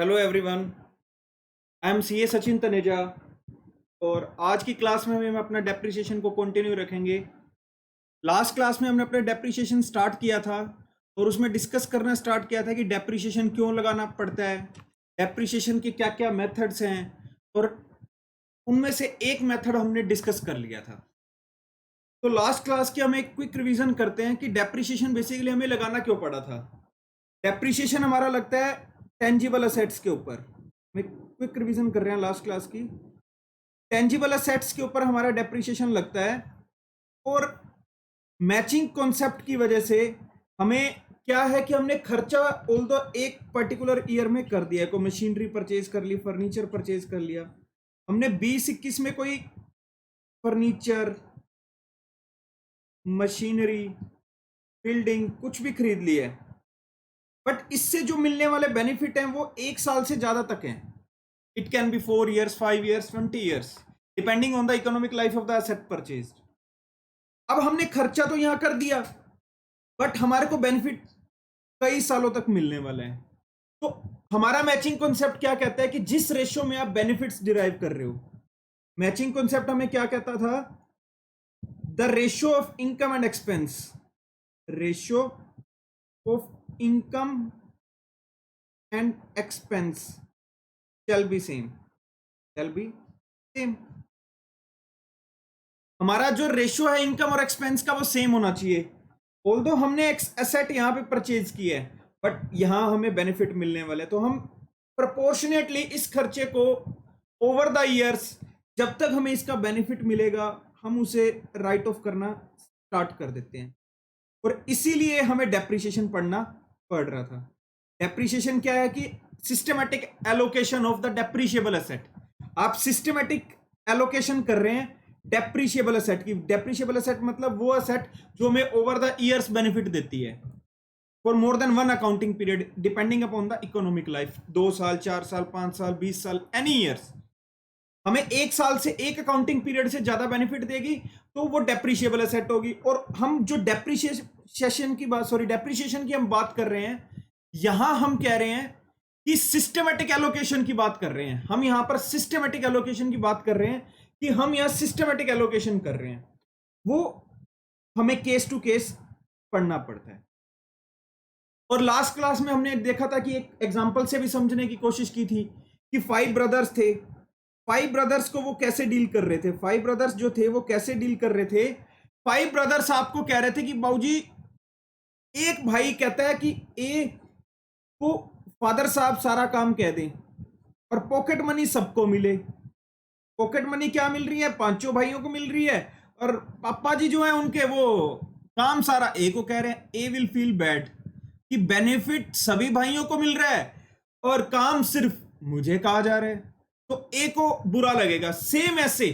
Hello everyone. I am C A Sachin Taneja. और आज की क्लास में हम अपना डेप्रिसिएशन को कंटिन्यू रखेंगे। लास्ट क्लास में हमने अपना डेप्रिसिएशन स्टार्ट किया था और उसमें डिस्कस करना स्टार्ट किया था कि डेप्रिसिएशन क्यों लगाना पड़ता है, डेप्रिसिएशन के क्या क्या मेथड्स हैं, और उनमें से एक मेथड हमने डिस्कस कर लिया था। तो लास्ट क्लास की हम एक क्विक रिवीजन करते हैं कि डेप्रिसिएशन बेसिकली हमें लगाना क्यों पड़ा था। डेप्रिसिएशन हमारा लगता है टेंजिबल असेट्स के ऊपर। हम क्विक रिवीजन कर रहे हैं लास्ट क्लास की। टेंजिबल असेट्स के ऊपर हमारा डेप्रिसिएशन लगता है और मैचिंग कॉन्सेप्ट की वजह से हमें क्या है कि हमने खर्चा ऑल्दो एक पर्टिकुलर ईयर में कर दिया है। कोई मशीनरी परचेज कर ली, फर्नीचर परचेज कर लिया, हमने 20-21 में कोई फर्नीचर, मशीनरी, बिल्डिंग कुछ भी खरीद ली है, बट इससे जो मिलने वाले बेनिफिट हैं वो एक साल से ज्यादा तक हैं। It can be 4 years, 5 years, 20 years, depending on the economic life of the asset purchase. अब हमने खर्चा तो यहां कर दिया, बट हमारे को बेनिफिट कई सालों तक मिलने वाले हैं। तो हमारा मैचिंग कॉन्सेप्ट क्या कहता है कि जिस रेशियो में आप बेनिफिट्स डिराइव कर रहे हो, मैचिंग कॉन्सेप्ट हमें क्या कहता था, the ratio of income and expense, ratio of income and expense shall be same, shall be same। हमारा जो रेशियो है इनकम और एक्सपेंस का वो सेम होना चाहिए। ऑल्दो हमने एसेट यहां पे परचेज किया है, बट यहां हमें बेनिफिट मिलने वाले, तो हम प्रोपोर्शनेटली इस खर्चे को ओवर द ईयर्स, जब तक हमें इसका बेनिफिट मिलेगा, हम उसे राइट ऑफ करना स्टार्ट कर देते हैं। और इसीलिए हमें डेप्रिसिएशन पढ़ना पड़ रहा था। डेप्रिसिएशन क्या है कि systematic allocation of the depreciable asset. आप सिस्टमैटिक एलोकेशन कर रहे हैं डेप्रिशिएबल एसेट की। डेप्रिशिएबल एसेट मतलब वो एसेट जो हमें ओवर द ईयर्स बेनिफिट देती है for more than one accounting period, depending upon the economic life. 2 साल, 4 साल, 5 साल, 20 साल, एनी ईयर्स। हमें एक साल से एक अकाउंटिंग पीरियड से ज्यादा बेनिफिट देगी तो वो डेप्रिशिएबल एसेट होगी। और हम जो डेप्रिसिएशन की हम बात कर रहे हैं, यहां हम कह रहे हैं कि सिस्टमैटिक एलोकेशन की बात कर रहे हैं। हम यहां पर सिस्टमैटिक एलोकेशन की बात कर रहे हैं कि हम यहां सिस्टमैटिक एलोकेशन कर रहे हैं। वो हमें केस टू केस पढ़ना पड़ता है। और लास्ट क्लास में हमने देखा था कि एक एग्जांपल से भी समझने की कोशिश की थी कि 5 ब्रदर्स थे। 5 ब्रदर्स को वो कैसे डील कर रहे थे, 5 ब्रदर्स जो थे वो कैसे डील कर रहे थे। 5 ब्रदर्स आपको कह रहे थे कि बाबूजी, एक भाई कहता है कि ए को फादर साहब सारा काम कह दें और पॉकेट मनी सबको मिले। पॉकेट मनी क्या मिल रही है, पांचों भाइयों को मिल रही है, और पापा जी जो है उनके वो काम सारा ए को कह रहे हैं। ए विल फील बैड कि बेनिफिट सभी भाइयों को मिल रहा है और काम सिर्फ मुझे कहा जा रहा है, तो ए को बुरा लगेगा। सेम ऐसे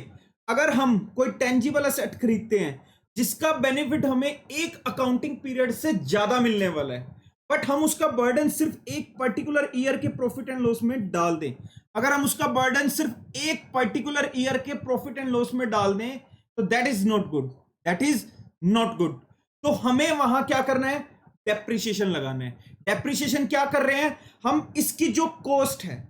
अगर हम कोई टेंजिबल एसेट खरीदते हैं जिसका बेनिफिट हमें एक अकाउंटिंग पीरियड से ज्यादा मिलने वाला है, बट हम उसका बर्डन सिर्फ एक पर्टिकुलर ईयर के प्रॉफिट एंड लॉस में डाल दें, अगर हम उसका बर्डन सिर्फ एक पर्टिकुलर ईयर के प्रॉफिट एंड लॉस में डाल दें, तो that is not good, that is not good. तो हमें वहां क्या करना है, डेप्रिसिएशन लगाना है। डेप्रिसिएशन क्या कर रहे हैं हम, इसकी जो कॉस्ट है,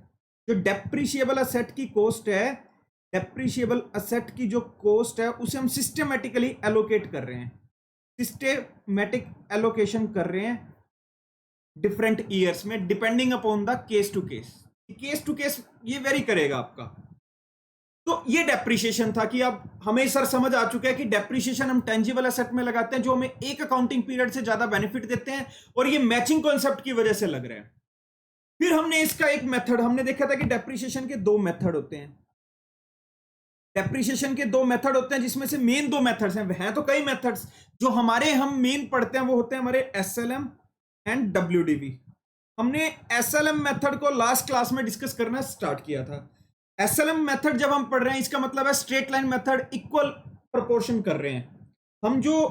जो डेप्रिशिएबल असेट की कॉस्ट है, डेप्रिशिएबल असेट की जो कॉस्ट है उसे हम सिस्टमैटिकली एलोकेट कर रहे हैं, सिस्टमैटिक एलोकेशन कर रहे हैं डिफरेंट ईयर्स में, depending upon the case to case ये वेरी करेगा आपका। तो ये डेप्रिसिएशन था कि अब हमें सर समझ आ चुका है कि डेप्रिसिएशन हम टेंजिबल एसेट में लगाते हैं जो हमें एक अकाउंटिंग पीरियड से ज्यादा बेनिफिट देते हैं, और ये मैचिंग कॉन्सेप्ट की वजह से लग रहा है। फिर हमने इसका एक मेथड हमने देखा था कि डेप्रिसिएशन के 2 मेथड होते हैं। डेप्रिसिएशन के 2 मेथड होते हैं जिसमें से मेन 2 मेथड्स हैं तो कई मेथड्स, जो हमारे हम मेन पढ़ते हैं वो होते हैं हमारे एसएलएम एंड डब्ल्यूडीवी। हमने एसएलएम मेथड को लास्ट क्लास में डिस्कस करना स्टार्ट किया था। एसएलएम मेथड जब हम पढ़ रहे हैं, इसका मतलब है straight line method, equal proportion कर रहे हैं हम, जो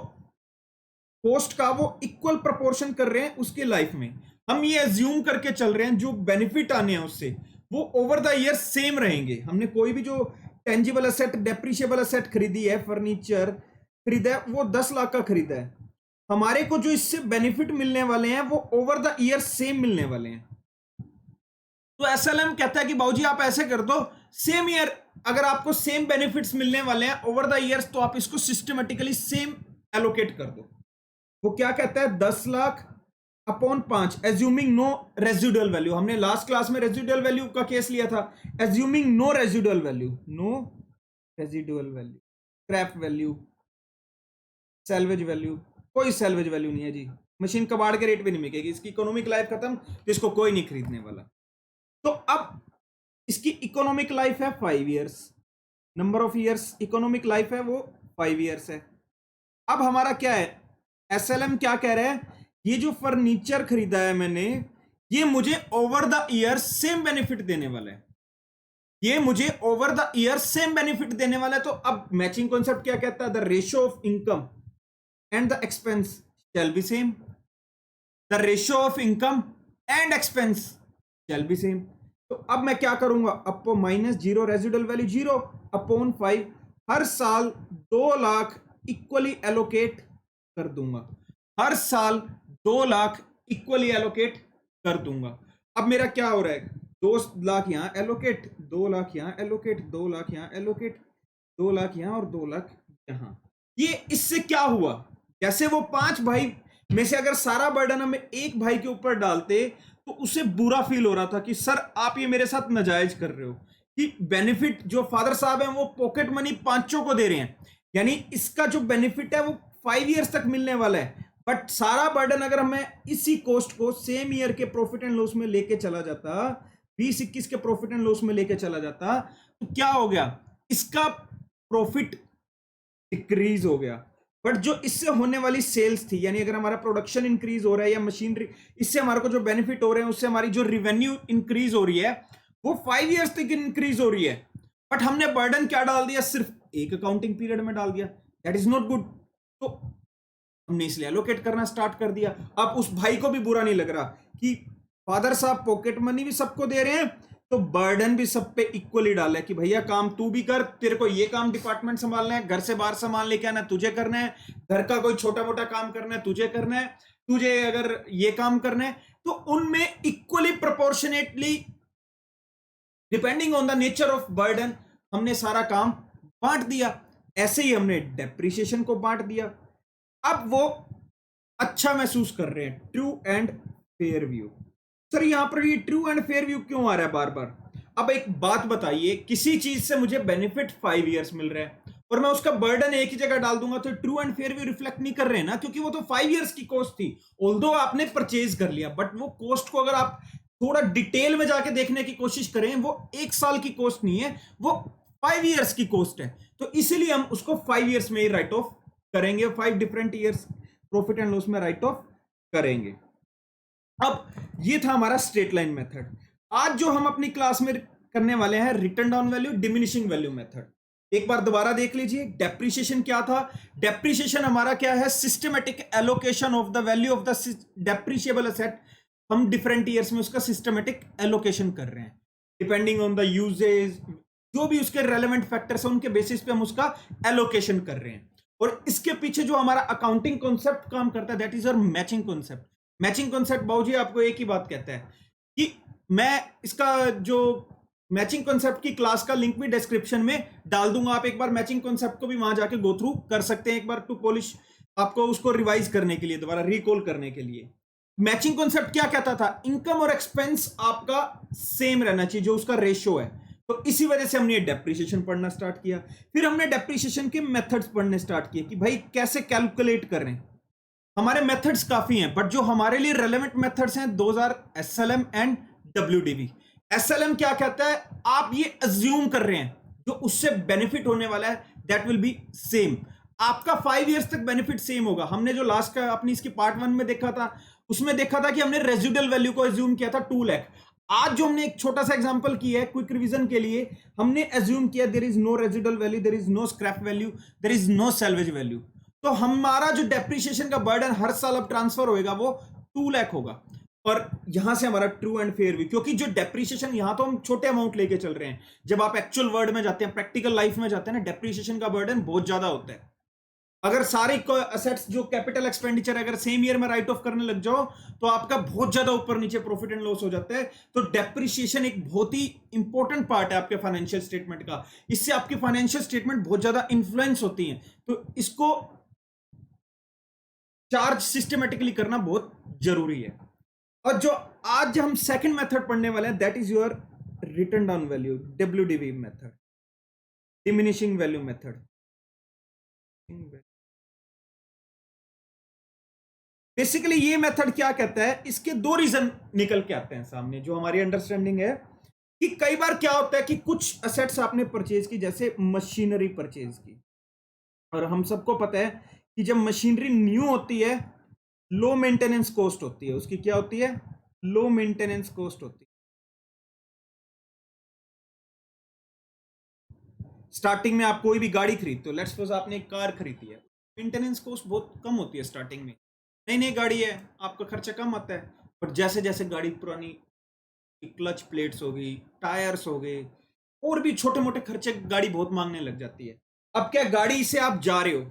कॉस्ट का वो इक्वल प्रोपोर्शन कर रहे हैं उसके लाइफ में। हम ये एज्यूम करके चल रहे हैं जो बेनिफिट आने हैं उससे वो ओवर द ईयर सेम रहेंगे। हमने कोई भी जो टेंजिबल एसेट, डेप्रिशिएबल एसेट खरीदी है, फर्नीचर खरीदा है, वो 10 लाख का खरीदा है, हमारे को जो इससे बेनिफिट मिलने वाले हैं वो ओवर द ईयर सेम मिलने वाले हैं। तो एसएलएम कहता है कि बाबूजी आप ऐसे कर दो, सेम ईयर अगर आपको सेम बेनिफिट्स मिलने वाले हैं ओवर द ईयर्स, तो आप इसको सिस्टमेटिकली सेम एलोकेट कर दो। वो क्या कहता है, 10 lakh upon 5 assuming no residual value. हमने लास्ट क्लास में रेजिडुअल वैल्यू का केस लिया था। Assuming no residual value, no residual value, scrap value, salvage value, कोई सैल्वेज वैल्यू नहीं है जी। मशीन कबाड़ के रेट पे नहीं मिलेगी, इसकी इकोनॉमिक लाइफ खत्म, तो इसको कोई नहीं खरीदने वाला। तो अब इसकी इकोनॉमिक लाइफ है 5 years, number of years economic life है वो 5 ईयर्स है। अब हमारा क्या है, एसएलएम क्या कह रहा है, ये जो फर्नीचर खरीदा है मैंने, ये मुझे over the year same benefit देने वाला है, ये मुझे over the year same benefit देने वाला है। तो अब मैचिंग कॉन्सेप्ट क्या कहता है, the ratio of income and the expense shall be same, the ratio of income and expense shall be same. तो अब मैं क्या करूंगा, अपो माइनस 0 रेजिडुअल वैल्यू 0 अपॉन 5, हर साल 2 लाख इक्वली एलोकेट कर दूंगा, हर साल 2 लाख इक्वली एलोकेट कर दूंगा। अब मेरा क्या हो रहा है, 2 लाख यहां एलोकेट, 2 लाख यहां एलोकेट, 2 लाख यहां एलोकेट, 2 लाख यहां और 2 लाख यहां। ये इससे क्या हुआ, जैसे वो 5 भाई में से अगर सारा बर्डन हम एक भाई के ऊपर डालते तो उसे बुरा फील हो रहा था कि सर आप ये मेरे साथ नाजायज कर रहे हो, कि बेनिफिट जो फादर साहब हैं वो पॉकेट मनी पांचों को दे रहे हैं, यानी इसका जो बेनिफिट है वो 5 ईयर्स तक मिलने वाला है, बट सारा बर्डन अगर मैं इसी कॉस्ट को सेम ईयर के प्रॉफिट एंड लॉस में लेके चला जाता, 20-21 के प्रॉफिट एंड लॉस में लेके चला जाता, तो क्या हो गया, इसका प्रॉफिट डिक्रीज हो गया, बट जो इससे होने वाली सेल्स थी, यानी अगर हमारा प्रोडक्शन इंक्रीज हो रहा है या मशीनरी, इससे हमारे को जो बेनिफिट हो रहे हैं उससे हमारी जो रिवेन्यू इंक्रीज हो रही है वो 5 ईयर्स तक इंक्रीज हो रही है, बट हमने बर्डन क्या डाल दिया, सिर्फ एक अकाउंटिंग पीरियड में डाल दिया, दैट इज नॉट गुड। तो हमने इसलिए एलोकेट करना स्टार्ट कर दिया। अब उस भाई को भी बुरा नहीं लग रहा कि फादर साहब पॉकेट मनी भी सबको दे रहे हैं, तो बर्डन भी सब पे इक्वली डाला है कि भैया काम तू भी कर, तेरे को ये काम डिपार्टमेंट संभालना है, घर से बाहर सामान लेके आना तुझे करना है, घर का कोई छोटा मोटा काम करना है तुझे करना है, तुझे अगर ये काम करना है, तो उनमें equally proportionately depending on the nature of burden हमने सारा काम बांट दिया। ऐसे ही हमने डेप्रिसिएशन को बांट दिया। अब वो अच्छा महसूस कर रहे हैं, true and fair view. Sir यहां पर ये ट्रू एंड फेयर व्यू क्यों आ रहा है बार बार? अब एक बात बताइए, किसी चीज से मुझे बेनिफिट 5 ईयर्स मिल रहा है और मैं उसका बर्डन एक ही जगह डाल दूंगा, तो true and fair view reflect नहीं कर रहे हैं ना, क्योंकि वो तो 5 ईयर्स की कॉस्ट थी, ऑल्दो आपने परचेज कर लिया, बट वो कॉस्ट को अगर आप थोड़ा डिटेल में जाके देखने की कोशिश करें, वो 1 साल की कॉस्ट नहीं है, वो 5 ईयर्स की कॉस्ट है। तो इसीलिए हम उसको 5 ईयर्स में ही राइट ऑफ करेंगे, 5 different years profit and loss में राइट ऑफ करेंगे। अब ये था हमारा स्ट्रेट लाइन मेथड। आज जो हम अपनी क्लास में करने वाले हैं, return down value diminishing value method. एक बार दोबारा देख लीजिए, डेप्रिसिएशन क्या था? डेप्रिसिएशन हमारा क्या है? Systematic allocation of the value of the depreciable asset. हम डिफरेंट ईयर्स में उसका सिस्टमेटिक एलोकेशन कर रहे हैं, डिपेंडिंग ऑन द यूजेज, जो भी उसके रेलेवेंट फैक्टर्स हैं उनके बेसिस पे हम उसका एलोकेशन कर रहे हैं। और इसके पीछे जो हमारा अकाउंटिंग कॉन्सेप्ट काम करता है, दैट इज और मैचिंग कॉन्सेप्ट। मैचिंग कॉन्सेप्ट बाबूजी आपको एक ही बात कहता है कि मैं इसका जो मैचिंग कॉन्सेप्ट की क्लास का लिंक भी डिस्क्रिप्शन में डाल दूंगा, आप एक बार मैचिंग कॉन्सेप्ट को भी वहां जाके गो थ्रू कर सकते हैं, एक बार टू पॉलिश आपको उसको रिवाइज करने के लिए, दोबारा रिकॉल करने के लिए। मैचिंग कॉन्सेप्ट क्या कहता था? इनकम और एक्सपेंस आपका सेम रहना चाहिए, जो उसका रेशियो है। तो इसी वजह से हमने डेप्रिसिएशन पढ़ना स्टार्ट किया। फिर हमने डेप्रिसिएशन के मेथड्स पढ़ने स्टार्ट किए कि भाई कैसे कैलकुलेट करें। हमारे मेथड्स काफी हैं, बट जो हमारे लिए रेलेवेंट मेथड्स हैं, those are SLM and WDV. SLM क्या कहता है? आप ये अज्यूम कर रहे हैं जो उससे बेनिफिट होने वाला है दैट विल बी सेम, आपका 5 इयर्स तक बेनिफिट सेम होगा। हमने जो लास्ट का अपनी इसकी पार्ट 1 में देखा था, उसमें देखा था कि हमने रेजिडुअल वैल्यू को अज्यूम किया था 2 लाख। आज जो हमने एक छोटा सा एग्जांपल किया है क्विक रिवीजन के लिए, हमने अज्यूम किया there is no residual value, there is no scrap value, there is no salvage value. तो हमारा जो डेप्रिसिएशन का बर्डन हर साल अब ट्रांसफर होएगा वो 2 लाख होगा। और यहां से हमारा ट्रू एंड फेयर व्यू, क्योंकि जो डेप्रिसिएशन यहां तो हम छोटे अमाउंट लेके चल रहे हैं, जब आप एक्चुअल वर्ल्ड में जाते हैं, प्रैक्टिकल लाइफ में जाते हैं ना, डेप्रिसिएशन का बर्डन बहुत ज्यादा होता है। अगर सारे असेट्स जो कैपिटल एक्सपेंडिचर अगर सेम ईयर में राइट ऑफ करने लग जाओ तो आपका बहुत ज्यादा ऊपर नीचे प्रॉफिट एंड लॉस हो जाता है। तो डेप्रिसिएशन एक बहुत ही इंपॉर्टेंट पार्ट है आपके फाइनेंशियल स्टेटमेंट का, इससे आपकी फाइनेंशियल स्टेटमेंट बहुत ज्यादा इन्फ्लुएंस होती है। तो इसको चार्ज सिस्टमेटिकली करना बहुत जरूरी है। और जो आज हम सेकंड मेथड पढ़ने वाले हैं that is your return down value, WDV method, diminishing value method. Basically ये मेथड क्या कहता है, इसके दो रीजन निकल के आते हैं सामने जो हमारी अंडरस्टैंडिंग है कि कई बार क्या होता है कि कुछ असेट्स आपने परचेज की, जैसे मशीनरी परचेज की, और हम सबको पता है कि जब मशीनरी न्यू होती है लो मेंटेनेंस कॉस्ट होती है, उसकी क्या होती है, लो मेंटेनेंस कॉस्ट होती है। स्टार्टिंग में आप कोई भी गाड़ी खरीदते हो, लेट्स सपोज आपने एक कार खरीदी है, मेंटेनेंस कॉस्ट बहुत कम होती है स्टार्टिंग में, नई नई गाड़ी है आपका खर्चा कम आता है। पर जैसे जैसे गाड़ी पुरानी, क्लच प्लेट्स हो गई, टायर्स हो गए, और भी छोटे मोटे खर्चे गाड़ी बहुत मांगने लग जाती है। अब क्या, गाड़ी से आप जा रहे हो,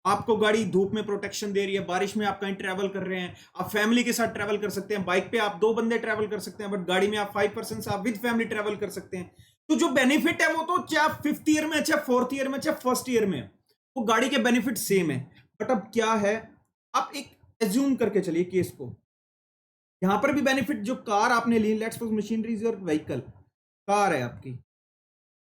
आपको गाड़ी धूप में प्रोटेक्शन दे रही है, बारिश में आप कहीं ट्रैवल कर रहे हैं, आप फैमिली के साथ ट्रैवल कर सकते हैं, बाइक पे आप 2 बंदे ट्रैवल कर सकते हैं, बट गाड़ी में आप 5% से आप विद फैमिली ट्रैवल कर सकते हैं। तो जो बेनिफिट है वो तो चाहे 5th ईयर में, चाहे 4th ईयर में, चाहे 1st ईयर में, वो गाड़ी के बेनिफिट सेम है। बट अब क्या है, आप एक एज्यूम करके चलिए केस को, यहां पर भी बेनिफिट जो कार आपने ली, let's suppose machinery is your vehicle, car है आपकी,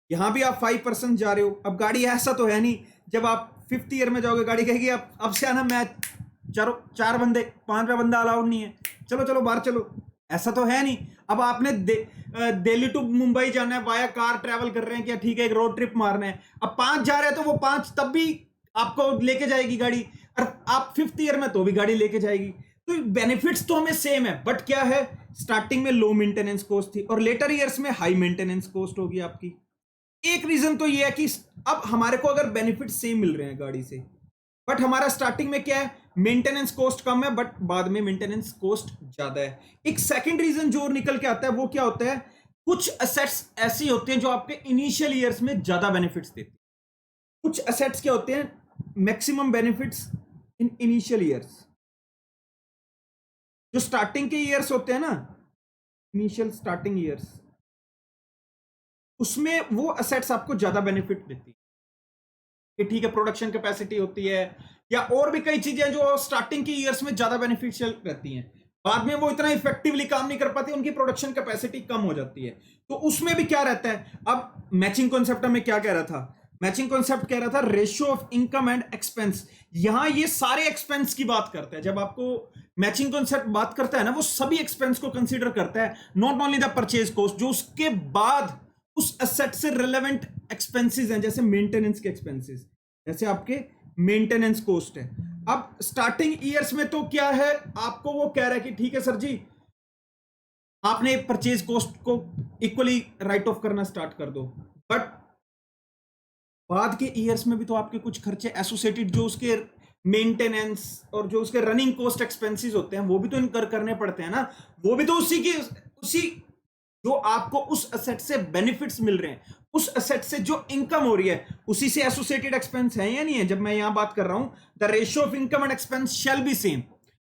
यहां भी आप 5% जा रहे हो। अब गाड़ी ऐसा तो है नहीं जब आप 5th ईयर में जाओगे गाड़ी कहेगी अब से आना, मैं चार बंदे, 5वां बंदा अलाउड नहीं है, चलो चलो बाहर चलो, ऐसा तो है नहीं। अब आपने दिल्ली टू मुंबई जाना है, वाया कार ट्रैवल कर रहे हैं, क्या ठीक है एक रोड ट्रिप मारना है, अब 5 जा रहे हैं तो वो 5 तब भी आपको लेके जाएगी गाड़ी, और आप 5th ईयर में तो भी गाड़ी लेके जाएगी। तो बेनिफिट्स तो हमें सेम है, बट क्या है, स्टार्टिंग में लो मेंटेनेंस कॉस्ट थी और लेटर ईयर्स में हाई मेंटेनेंस कॉस्ट होगी आपकी। एक रीजन तो ये है कि अब हमारे को अगर बेनिफिट सेम मिल रहे हैं गाड़ी से, बट हमारा स्टार्टिंग में क्या है, मेंटेनेंस कॉस्ट कम है, बट बाद में मेंटेनेंस कॉस्ट ज्यादा है। एक सेकंड रीजन जो निकल के आता है वो क्या होता है, कुछ असेट्स ऐसी होते हैं जो आपके इनिशियल ईयर्स में ज्यादा बेनिफिट्स देती है। कुछ असेट्स क्या होते हैं, maximum benefits in initial years, जो स्टार्टिंग के ईयर्स होते हैं ना, इनिशियल स्टार्टिंग ईयर्स, उसमें वो असेट्स आपको ज्यादा बेनिफिट देती है कि ठीक है प्रोडक्शन कैपेसिटी होती है, या और भी कई चीजें जो स्टार्टिंग के ईयर्स में ज्यादा बेनिफिशियल रहती हैं, बाद में वो इतना इफेक्टिवली काम नहीं कर पाती, उनकी प्रोडक्शन कैपेसिटी कम हो जाती है। तो उसमें भी क्या रहता है, अब मैचिंग कॉन्सेप्ट में क्या कह रहा था, मैचिंग कॉन्सेप्ट कह रहा था ratio of income and expense. यहां ये सारे एक्सपेंस की बात करता है, जब आपको मैचिंग कॉन्सेप्ट बात करता है ना, वो सभी एक्सपेंस को कंसीडर करता है, not only the purchase cost, जो उसके बाद उस एसेट से रिलेवेंट एक्सपेंसेस हैं, जैसे मेंटेनेंस के एक्सपेंसेस, जैसे आपके मेंटेनेंस कॉस्ट है। अब स्टार्टिंग ईयर्स में तो क्या है, आपको वो कह रहा है कि ठीक है सर जी आपने परचेज कॉस्ट को इक्वली राइट ऑफ करना स्टार्ट कर दो, बट बाद के ईयर्स में भी तो आपके कुछ खर्चे एसोसिएटेड, जो उसके मेंटेनेंस और जो उसके रनिंग कॉस्ट एक्सपेंसेस होते हैं वो भी तो इनकर करने पड़ते हैं ना, वो भी तो उसी जो आपको उस एसेट से बेनिफिट्स मिल रहे हैं, उस एसेट से जो इनकम हो रही है, उसी से एसोसिएटेड एक्सपेंस है या नहीं है। जब मैं यहां बात कर रहा हूं the ratio of income and expense shall be same,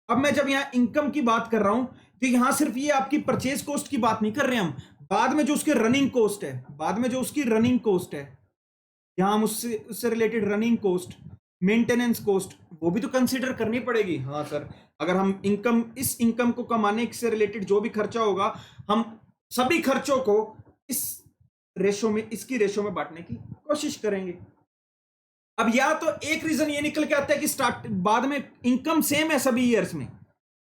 अब मैं जब यहां इनकम की बात कर रहा हूं तो यहां सिर्फ ये आपकी परचेज कॉस्ट की बात नहीं कर रहे हम, बाद में जो उसके रनिंग कॉस्ट है, बाद में जो उसकी रनिंग कॉस्ट है, यहां हम उससे related running cost, maintenance cost, वो भी तो कंसीडर करनी पड़ेगी। हाँ सर, अगर हम इस इनकम को कमाने से रिलेटेड जो भी खर्चा होगा, हम सभी खर्चों को इस रेशो में, इसकी रेशो में बांटने की कोशिश करेंगे। अब या तो एक रीजन ये निकल के आता है कि बाद में इनकम सेम है सभी ईयर्स में,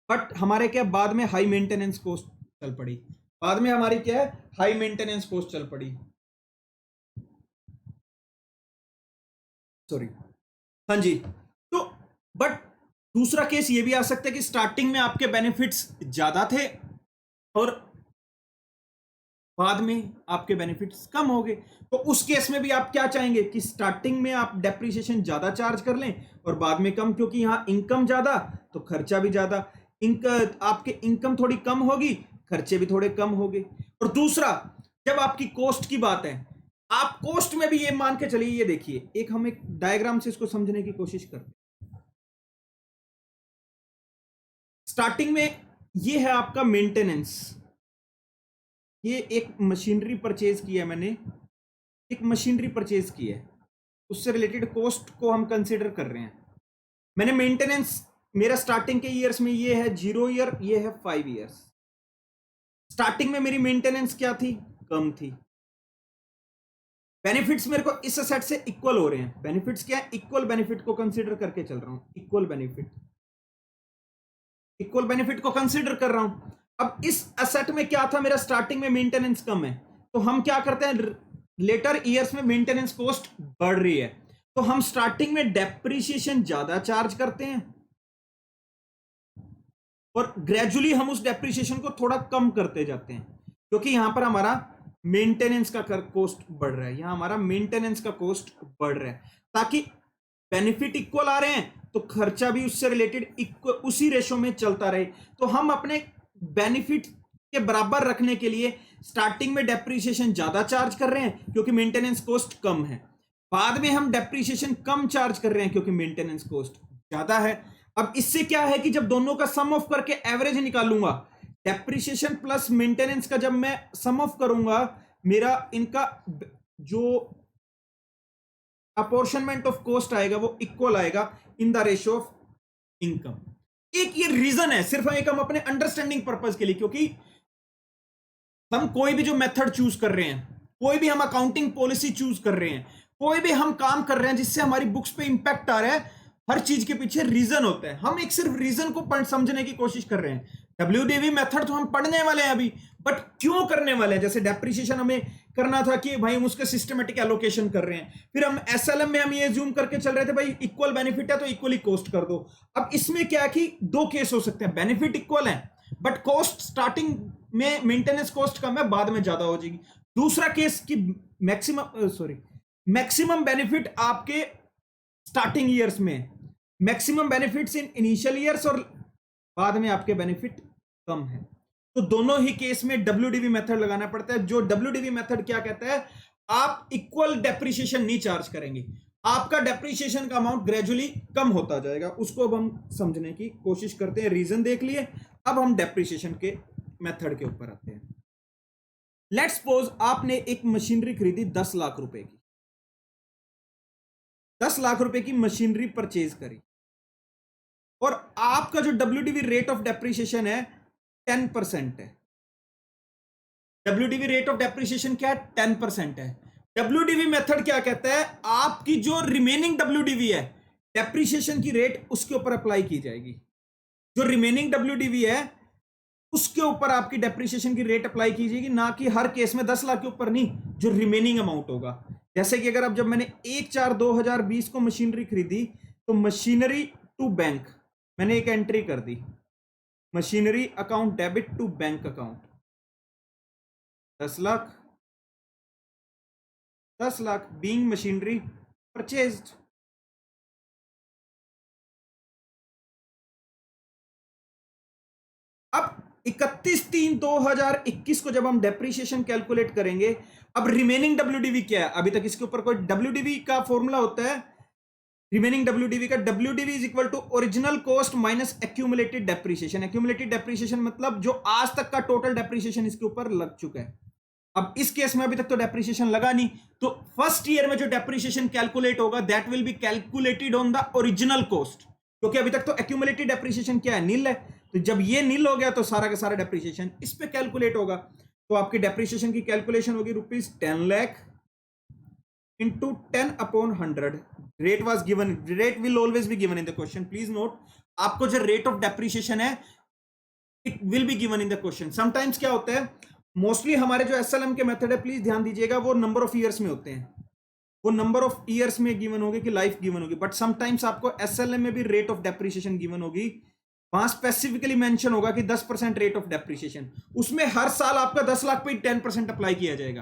बट हमारे क्या बाद में हाई मेंटेनेंस कॉस्ट चल पड़ी, बाद में हमारी क्या है, हाई मेंटेनेंस कॉस्ट चल पड़ी, सॉरी, हाँ जी। तो बट दूसरा केस ये भी आ सकता है कि स्टार्टिंग में आपके बेनिफिट्स ज्यादा थे और बाद में आपके बेनिफिट्स कम हो गए, तो उस केस में भी आप क्या चाहेंगे कि स्टार्टिंग में आप डेप्रिसिएशन ज्यादा चार्ज कर लें और बाद में कम, क्योंकि यहां इनकम ज्यादा तो खर्चा भी ज्यादा, आपके इनकम थोड़ी कम होगी, खर्चे भी थोड़े कम होंगे। और दूसरा, जब आपकी कॉस्ट की बात है, आप कॉस्ट में भी ये मान के चलिए, ये देखिए, एक हम एक डायग्राम से इसको समझने की कोशिश करते हैं। स्टार्टिंग में ये है आपका मेंटेनेंस, ये एक मशीनरी परचेज किया है मैंने, एक मशीनरी परचेज की है, उससे रिलेटेड कॉस्ट को हम कंसिडर कर रहे हैं। मैंने मेंटेनेंस, मेरा स्टार्टिंग के ईयर्स में ये है 0 ईयर, ये है 5 ईयर्स। स्टार्टिंग में मेरी मेंटेनेंस क्या थी, कम थी। बेनिफिट्स मेरे को इस असेट से इक्वल हो रहे हैं। बेनिफिट्स क्या है, इक्वल बेनिफिट को कंसीडर करके चल रहा हूं, इक्वल बेनिफिट, इक्वल बेनिफिट को कंसीडर कर रहा हूं। अब इस असेट में क्या था, मेरा स्टार्टिंग में मेंटेनेंस कम है, तो हम क्या करते हैं, लेटर ईयर्स में मेंटेनेंस कॉस्ट बढ़ रही है, तो हम स्टार्टिंग में डेप्रिसिएशन ज्यादा चार्ज करते हैं और ग्रेजुअली हम उस डेप्रिसिएशन को थोड़ा कम करते जाते हैं, क्योंकि यहां पर हमारा मेंटेनेंस का कॉस्ट बढ़ रहा है, यहां हमारा मेंटेनेंस का कॉस्ट बढ़ रहा है, ताकि बेनिफिट इक्वल आ रहे हैं तो खर्चा भी उससे रिलेटेड इक्वल उसी रेशो में चलता रहे। तो हम अपने बेनिफिट के बराबर रखने के लिए स्टार्टिंग में डेप्रिसिएशन ज्यादा चार्ज कर रहे हैं क्योंकि मेंटेनेंस कॉस्ट कम है, बाद में हम डेप्रिसिएशन कम चार्ज कर रहे हैं क्योंकि मेंटेनेंस कॉस्ट ज्यादा है। अब इससे क्या है कि जब दोनों का सम ऑफ करके एवरेज निकालूंगा, डेप्रिसिएशन प्लस मेंटेनेंस का जब मैं सम ऑफ करूंगा, मेरा इनका जो अपॉर्शनमेंट ऑफ कॉस्ट आएगा वो इक्वल आएगा in the ratio of income. एक ये रीजन है सिर्फ एक हम अपने अंडरस्टैंडिंग पर्पस के लिए, क्योंकि हम कोई भी जो मेथड चूज कर रहे हैं, कोई भी हम अकाउंटिंग पॉलिसी चूज कर रहे हैं, कोई भी हम काम कर रहे हैं जिससे हमारी बुक्स पे इंपैक्ट आ रहा है, हर चीज के पीछे रीजन होता है। हम एक सिर्फ रीजन को समझने की कोशिश कर रहे हैं। WDV मेथड तो हम पढ़ने वाले हैं अभी, बट क्यों करने वाले हैं, जैसे डेप्रिसिएशन हमें करना था कि भाई हम उसके सिस्टमेटिक एलोकेशन कर रहे हैं, फिर हम SLM में हम ये जूम करके चल रहे थे भाई इक्वल बेनिफिट है तो इक्वली कॉस्ट कर दो। अब इसमें क्या है कि दो केस हो सकते हैं, बेनिफिट इक्वल है बट कॉस्ट स्टार्टिंग में मेंटेनेंस कॉस्ट कम है, बाद में ज्यादा हो जाएगी। दूसरा केस कि मैक्सिमम बेनिफिट आपके स्टार्टिंग ईयर्स में, maximum benefits in initial years और बाद में आपके बेनिफिट कम है। तो दोनों ही केस में WDV मेथड लगाना पड़ता है। जो WDV मेथड क्या कहता है, आप इक्वल डेप्रिसिएशन नहीं चार्ज करेंगे, आपका डेप्रिसिएशन का अमाउंट ग्रेजुअली कम होता जाएगा। उसको अब हम समझने की कोशिश करते हैं, रीजन देख लिए, अब हम डेप्रिसिएशन के मेथड के ऊपर आते हैं। लेट्स सपोज आपने एक मशीनरी खरीदी 10 लाख रुपए की, 10 लाख रुपए की मशीनरी परचेज करी और आपका जो WDV रेट ऑफ डेप्रिसिएशन है 10% है। WDV रेट ऑफ डेप्रिसिएशन क्या है, 10% है। WDV मेथड क्या कहता है, आपकी जो रिमेनिंग WDV है, डेप्रिसिएशन की रेट उसके ऊपर अप्लाई की जाएगी। जो रिमेनिंग WDV है उसके ऊपर आपकी डेप्रिसिएशन की रेट अप्लाई की जाएगी, ना कि हर केस में 10 लाख के ऊपर नहीं, जो रिमेनिंग अमाउंट होगा। जैसे कि अगर अब जब मैंने 1/4/2020 को मशीनरी खरीदी, तो मशीनरी टू बैंक मैंने एक एंट्री कर दी, machinery account debit to bank account 10 lakh, 10 lakh being machinery purchased. अब 31/3/2021 को जब हम डेप्रिसिएशन कैलकुलेट करेंगे, अब रिमेनिंग WDV क्या है, अभी तक इसके ऊपर कोई WDV का फॉर्मूला होता है, रिमेनिंग WDV का WDV is equal to original cost minus accumulated depreciation. Accumulated depreciation मतलब जो आज तक का टोटल डेप्रिसिएशन इसके ऊपर लग चुका है। अब इस केस में अभी तक तो डेप्रिसिएशन लगा नहीं, तो फर्स्ट ईयर में जो डेप्रिसिएशन कैलकुलेट होगा that will be calculated on the original cost, क्योंकि अभी तक तो एक्यूमुलेटेड डेप्रिसिएशन क्या है, नील है। तो जब ये नील हो गया तो सारा का सारा डेप्रिसिएशन इस पे कैलकुलेट होगा। तो आपकी डेप्रिसिएशन की कैलकुलेशन होगी ₹10 lakh into 10/100. Rate was given. Rate will always be given in the question. Please note, आपको जो rate of depreciation है, it will be given in the question. Sometimes क्या होता है, मोस्टली हमारे जो SLM के मेथड है, प्लीज ध्यान दीजिएगा, वो नंबर ऑफ ईयर्स में होते हैं, वो नंबर ऑफ ईयर्स में गिवन होगी कि लाइफ गिवन होगी। बट समटाइम्स आपको SLM में भी रेट ऑफ डेप्रिसिएशन गिवन होगी, वहां स्पेसिफिकली मेंशन होगा कि 10% रेट ऑफ डेप्रिसिएशन, उसमें हर साल आपका 10 लाख पे 10% अप्लाई किया जाएगा,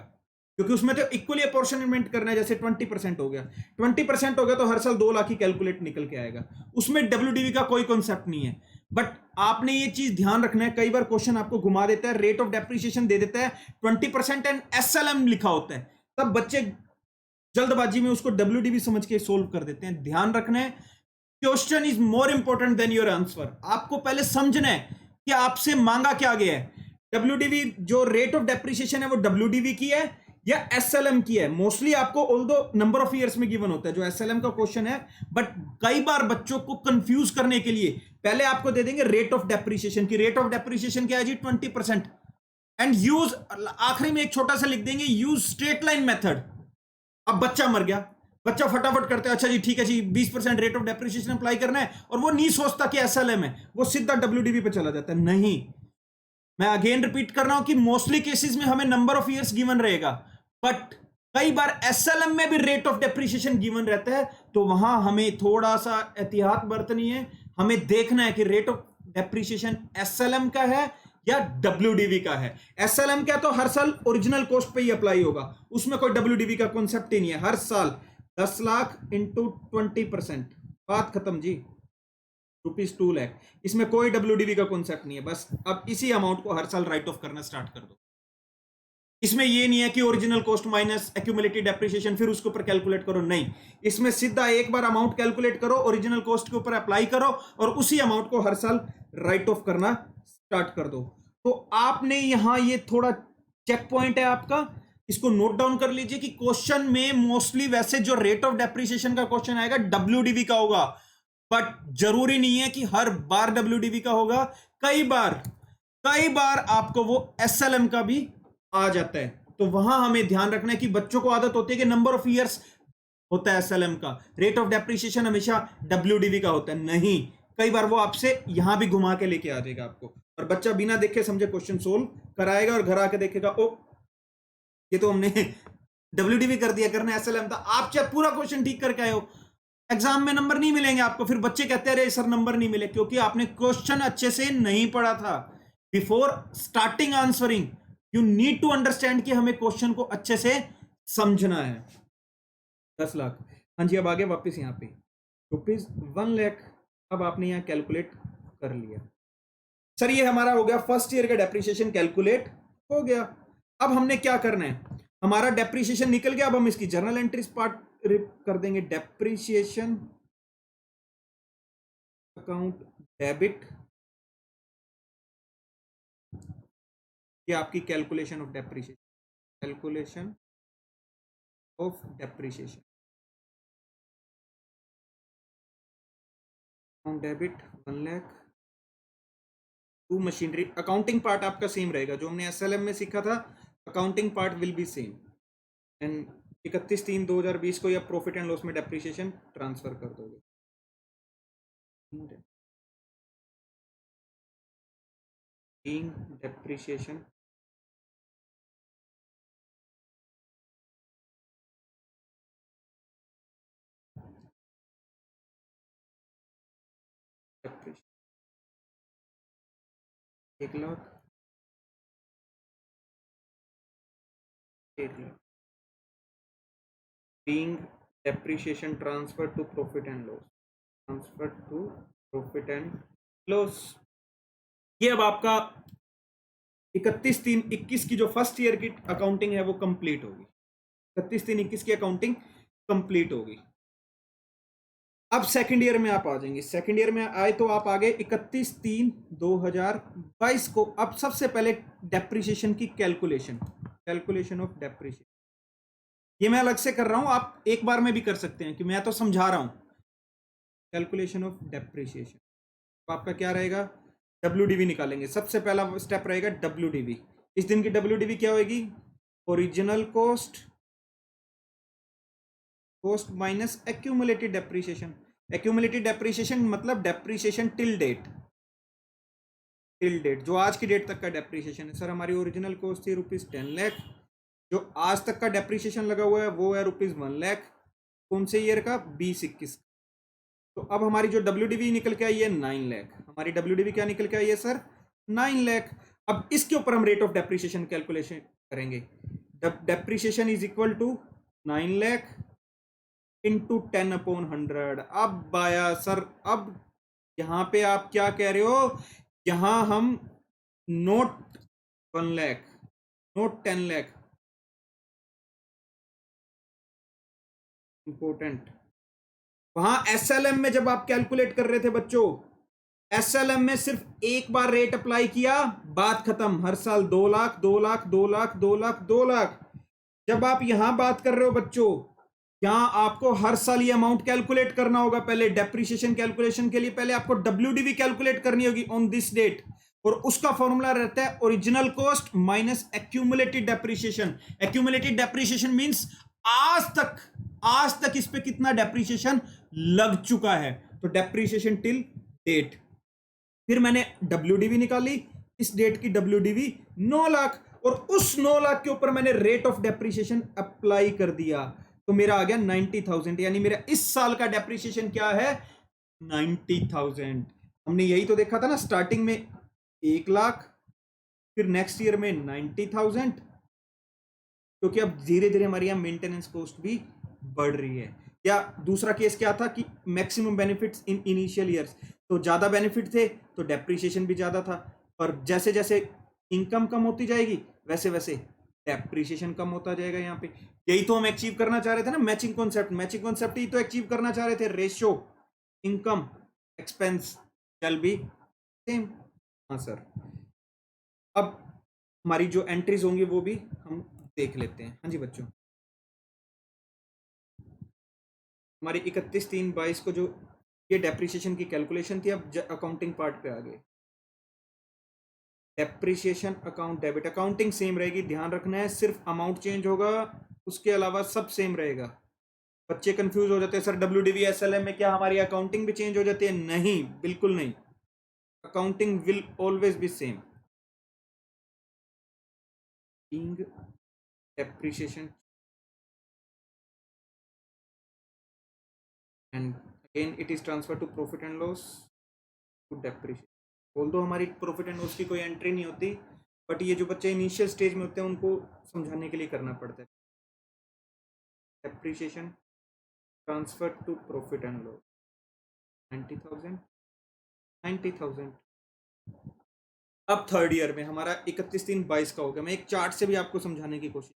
क्योंकि उसमें तो इक्वली अपॉर्शनमेंट करना है। जैसे 20% हो गया, 20% हो गया तो हर साल 2 लाख ही कैलकुलेट निकल के आएगा, उसमें WDV का कोई कॉन्सेप्ट नहीं है। बट आपने ये चीज ध्यान रखना है, कई बार क्वेश्चन आपको घुमा देता है, रेट ऑफ डेप्रिसिएशन दे देता है 20% एंड SLM लिखा होता है, तब बच्चे जल्दबाजी में उसको WDV समझ के सोल्व कर देते हैं। ध्यान रखना है, question is more important than your answer. आपको पहले समझना है कि आपसे मांगा क्या गया है। WDV जो रेट ऑफ डेप्रिसिएशन है वो WDV की है या SLM की है। मोस्टली आपको ऑल्दो नंबर ऑफ ईयर्स में गिवन होता है जो SLM का क्वेश्चन है, बट कई बार बच्चों को कंफ्यूज करने के लिए पहले आपको दे देंगे रेट ऑफ डेप्रिसिएशन की। रेट ऑफ डेप्रिसिएशन क्या है जी? 20%। एंड यूज, आखिरी में एक छोटा सा लिख देंगे, यूज स्ट्रेट लाइन मेथड। अब बच्चा मर गया, बच्चा फटाफट करते हैं, अच्छा जी ठीक है जी 20% रेट ऑफ डेप्रिसिएशन अप्लाई करना है, और वो नहीं सोचता कि SLM है, वो सीधा WDV पे चला जाता है। नहीं, मैं अगेन रिपीट कर रहा हूं कि मोस्टली केसेस में हमें नंबर ऑफ ईयर्स गिवन रहेगा, बट कई बार SLM में भी रेट ऑफ डेप्रिसिएशन गिवन रहता है, तो वहां हमें थोड़ा सा एहतियात बरतनी है। हमें देखना है कि रेट ऑफ डेप्रिसिएशन SLM का है या WDV का है। SLM क्या तो हर साल ओरिजिनल कॉस्ट पे ही अप्लाई होगा, उसमें कोई WDV का कॉन्सेप्ट ही नहीं है। हर साल 10 लाख इंटू 20%, बात खत्म जी, ₹2 लाख। इसमें कोई WDV का कॉन्सेप्ट नहीं है। बस अब इसी अमाउंट को हर साल राइट ऑफ करना स्टार्ट कर दो। इसमें ये नहीं है कि original cost minus accumulated depreciation फिर उसके ऊपर कैलकुलेट करो, नहीं। इसमें सीधा एक बार अमाउंट कैलकुलेट करो, ओरिजिनल कॉस्ट के ऊपर अप्लाई करो और उसी अमाउंट को हर साल राइट ऑफ करना स्टार्ट कर दो। तो आपने यहां ये थोड़ा चेक पॉइंट है आपका, इसको नोट डाउन कर लीजिए कि क्वेश्चन में मोस्टली वैसे जो रेट ऑफ डेप्रिसिएशन का क्वेश्चन आएगा WDV का होगा, बट जरूरी नहीं है कि हर बार WDV का होगा। कई बार आपको वो SLM का भी आ जाता है। तो वहां हमें ध्यान रखना है कि बच्चों को आदत होती है कि नंबर ऑफ ईयर्स होता है SLM का, रेट ऑफ डेप्रिसिएशन हमेशा WDV का होता है। नहीं, कई बार वो आपसे यहां भी घुमा के लेके आ जाएगा आपको, और बच्चा बिना देखे समझे क्वेश्चन सोल्व कराएगा और घर आके देखेगा ओ ये तो हमने WDV कर दिया, करना SLM था। आप चाहे पूरा क्वेश्चन ठीक करके आए हो, एग्जाम में नंबर नहीं मिलेंगे आपको। फिर बच्चे कहते हैं अरे सर नंबर नहीं मिले, क्योंकि आपने क्वेश्चन अच्छे से नहीं पढ़ा था। Before starting answering you need to understand कि हमें क्वेश्चन को अच्छे से समझना है। 10 लाख, हाँ जी। अब आगे वापस यहाँ पे ₹1 लाख। अब आपने यहाँ कैलकुलेट कर लिया, सर ये हमारा हो गया फर्स्ट ईयर का डेप्रिसिएशन कैलकुलेट हो गया। अब हमने क्या करना है, हमारा डेप्रिसिएशन निकल गया, अब हम इसकी जर्नल एंट्रीज पार्ट कर देंगे। डेप्रिसिएशन अकाउंट डेबिट, ये आपकी calculation of depreciation, calculation of depreciation account debit 1 lakh to machinery. Accounting part आपका सेम रहेगा, जो हमने SLM में सीखा था, accounting part will be same. And 31/3/2020 को या प्रॉफिट एंड लॉस में डेप्रिसिएशन ट्रांसफर कर दोगे। Depreciation ₹1 lakh, 1 lakh being depreciation transfer to profit and loss, transfer to profit and loss। ये अब आपका 31/3/21 की जो फर्स्ट ईयर की अकाउंटिंग है वो कंप्लीट होगी। 31/3/21 की अकाउंटिंग कंप्लीट होगी। अब सेकंड ईयर में आप आ जाएंगे। सेकंड ईयर में आए तो आप आगे 31/3/2022 को। अब सबसे पहले डेप्रिसिएशन की कैलकुलेशन, कैलकुलेशन ऑफ डेप्रिसिएशन, ये मैं अलग से कर रहा हूं, आप एक बार में भी कर सकते हैं कि मैं तो समझा रहा हूं। कैलकुलेशन ऑफ डेप्रिसिएशन, तो आपका क्या रहेगा, WDV निकालेंगे। सबसे पहला स्टेप रहेगा WDV। इस दिन की WDV क्या होगी, original cost, cost minus accumulated depreciation. Accumulated depreciation मतलब depreciation till date, till date जो आज की डेट तक का डेप्रिसिएशन है। सर हमारी ओरिजिनल कॉस्ट थी ₹10 लाख, जो आज तक का डेप्रिसिएशन लगा हुआ है वो है ₹1 लाख। कौन से ईयर का, 2021। तो अब हमारी जो WDV निकल के आई है 9 लाख। हमारी WDV क्या निकल के आई है सर, 9 लाख। अब इसके ऊपर हम रेट ऑफ डेप्रिसिएशन कैलकुलेशन करेंगे। Depreciation is equal to 9 lakh into 10/100। अब आया सर, अब यहां पे आप क्या कह रहे हो, यहां हम note 1 lakh, note 10 lakh, important. वहां एसएलएम में जब आप कैलकुलेट कर रहे थे बच्चों, एसएलएम में सिर्फ एक बार रेट अप्लाई किया, बात खत्म, हर साल 2 लाख 2 लाख 2 लाख 2 लाख 2 लाख। जब आप यहां बात कर रहे हो बच्चों, यहां आपको हर साल ये अमाउंट कैलकुलेट करना होगा। पहले डेप्रिसिएशन कैलकुलेशन के लिए पहले आपको डब्ल्यूडीवी कैलकुलेट करनी होगी ऑन दिस डेट, और उसका फॉर्मूला रहता है original cost minus accumulated depreciation. Accumulated depreciation means आज तक इस पे कितना डेप्रिसिएशन लग चुका है, तो डेप्रिसिएशन टिल डेट। फिर मैंने डब्ल्यूडीवी निकाली, इस डेट की डब्ल्यूडीवी 9 लाख, और उस 9 लाख के ऊपर मैंने रेट ऑफ डेप्रिसिएशन अप्लाई कर दिया, तो मेरा आ गया 90,000। यानी मेरा इस साल का डेप्रिसिएशन क्या है, 90,000। हमने यही तो देखा था ना, स्टार्टिंग में 1 लाख, फिर नेक्स्ट ईयर में 90,000, क्योंकि अब धीरे धीरे हमारी यहाँ मेंटेनेंस कॉस्ट भी बढ़ रही है। या दूसरा केस क्या था कि maximum benefits in initial years, तो ज्यादा बेनिफिट थे तो डेप्रिसिएशन भी ज्यादा था, और जैसे जैसे इनकम कम होती जाएगी वैसे वैसे डेप्रिसिएशन कम होता जाएगा। यहाँ पे यही तो हम अचीव करना चाह रहे थे ना, मैचिंग कॉन्सेप्ट। मैचिंग कॉन्सेप्ट ही तो अचीव करना चाह रहे थे, ratio income expense shall be same. हाँ सर, अब हमारी जो एंट्रीज होंगी वो भी हम देख लेते हैं। हाँ जी बच्चों, हमारी 31/3/22 को जो ये डेप्रिसिएशन की कैलकुलेशन थी, अब अकाउंटिंग पार्ट पे आ गए। Depreciation account debit, accounting same रहेगी, ध्यान रखना है, सिर्फ अमाउंट चेंज होगा, उसके अलावा सब सेम रहेगा। बच्चे कंफ्यूज हो जाते हैं, सर डब्ल्यूडीवी एसएलएम में क्या हमारी अकाउंटिंग भी चेंज हो जाती है? नहीं, बिल्कुल नहीं, accounting will always be same. Depreciation and again it is transferred to profit and loss to depreciation। Although हमारी प्रॉफिट एंड लॉस की कोई एंट्री नहीं होती, बट ये जो बच्चे इनिशियल स्टेज में होते हैं उनको समझाने के लिए करना पड़ता है। Depreciation transfer to profit and loss 90,000। अब थर्ड ईयर में हमारा 31/3/22 का हो गया। मैं एक चार्ट से भी आपको समझाने की कोशिश,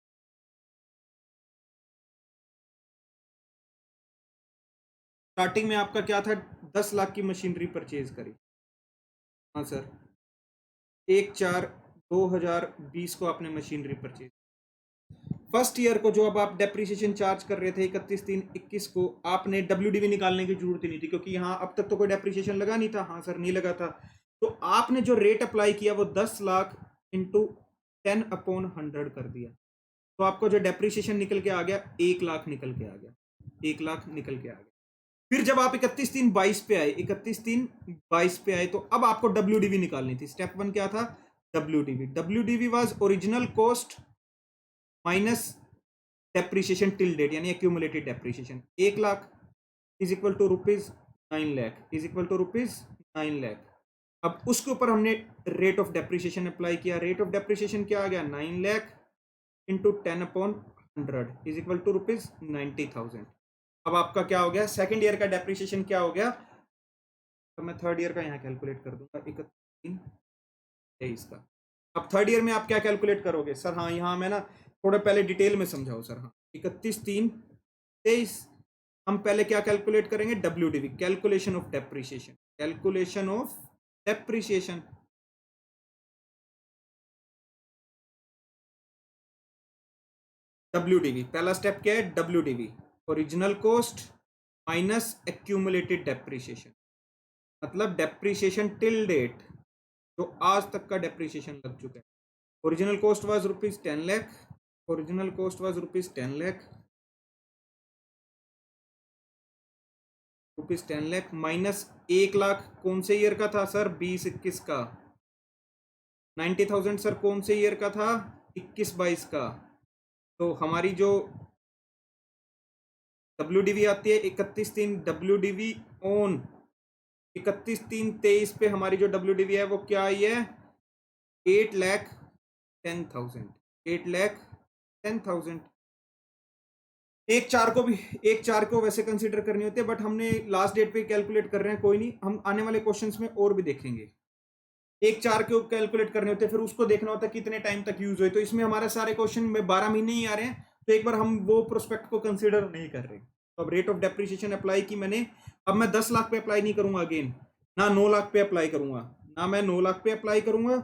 स्टार्टिंग में आपका क्या था, 10 लाख की मशीनरी परचेज करी। हाँ सर, 1/4/2020 को आपने मशीनरी परचेज। फर्स्ट ईयर को जो अब आप डेप्रिसिएशन चार्ज कर रहे थे 31/3/21 को, आपने डब्ल्यूडीवी निकालने की जरूरत ही नहीं थी, क्योंकि यहाँ अब तक तो कोई डेप्रिसिएशन लगा नहीं था। हाँ सर, नहीं लगा था, तो आपने जो रेट अप्लाई किया वो 10 लाख इंटू 10/100 कर दिया, तो आपको जो डेप्रिसिएशन निकल के आ गया 1 लाख निकल के आ गया, 1 लाख निकल के आ गया। फिर जब आप 31/3/22 पे आए, 31/3/22 पे आए, तो अब आपको डब्ल्यूडीवी निकालनी थी। स्टेप 1 क्या था, WDV was original cost minus depreciation till date, यानी accumulated depreciation. 1 lakh is equal to rupees 9 lakh, is equal to rupees 9 lakh. अब उसके ऊपर हमने रेट ऑफ डेप्रिसिएशन अप्लाई किया। रेट ऑफ डेप्रिसिएशन क्या आ गया, 9 lakh into 10/100 is equal to rupees 90,000। अब आपका क्या हो गया, सेकेंड ईयर का डेप्रिसिएशन क्या हो गया, तो मैं थर्ड ईयर का यहाँ कैलकुलेट कर दूंगा, 31/23 का। अब थर्ड ईयर में आप क्या कैलकुलेट करोगे? सर हाँ, यहाँ मैं ना थोड़ा पहले डिटेल में समझाओ सर। हाँ, 31/3/23 हम पहले क्या कैलकुलेट करेंगे, WDV, calculation of depreciation, calculation of depreciation. WDV पहला स्टेप क्या है, WDV original cost minus accumulated depreciation, मतलब डेप्रिसिएशन टिल डेट, जो आज तक का डेप्रिसिएशन लग चुका है। Original cost was rupees 10 lakh, original cost was rupees 10 lakh, rupees 10 lakh minus 1 lakh कौन से ईयर का था सर, 20-21 का। 90,000 सर कौन से ईयर का था, 21-22 का। तो हमारी जो डब्ल्यूडीवी आती है 31/3 डब्ल्यूडीवी ऑन 31/3/23 पे हमारी जो डब्ल्यूडीवी है वो क्या आई है, 8,10,000, 8,10,000। 1/4 को भी, 1/4 को वैसे कंसीडर करनी होती है, बट हमने लास्ट डेट पे कैलकुलेट कर रहे हैं, कोई नहीं, हम आने वाले क्वेश्चंस में और भी देखेंगे। 1/4 के कैलकुलेट करने होते हैं, फिर उसको देखना होता है कितने टाइम तक यूज हुए। तो इसमें हमारे सारे क्वेश्चन में 12 महीने ही आ रहे हैं, तो एक बार हम वो प्रोस्पेक्ट को कंसीडर नहीं कर रहे। तो अब रेट ऑफ डेप्रिसिएशन अप्लाई की मैंने, अब मैं 10 लाख पे अप्लाई नहीं करूंगा अगेन, ना 9 लाख पे अप्लाई करूंगा, ना मैं 9 लाख पे अप्लाई करूंगा,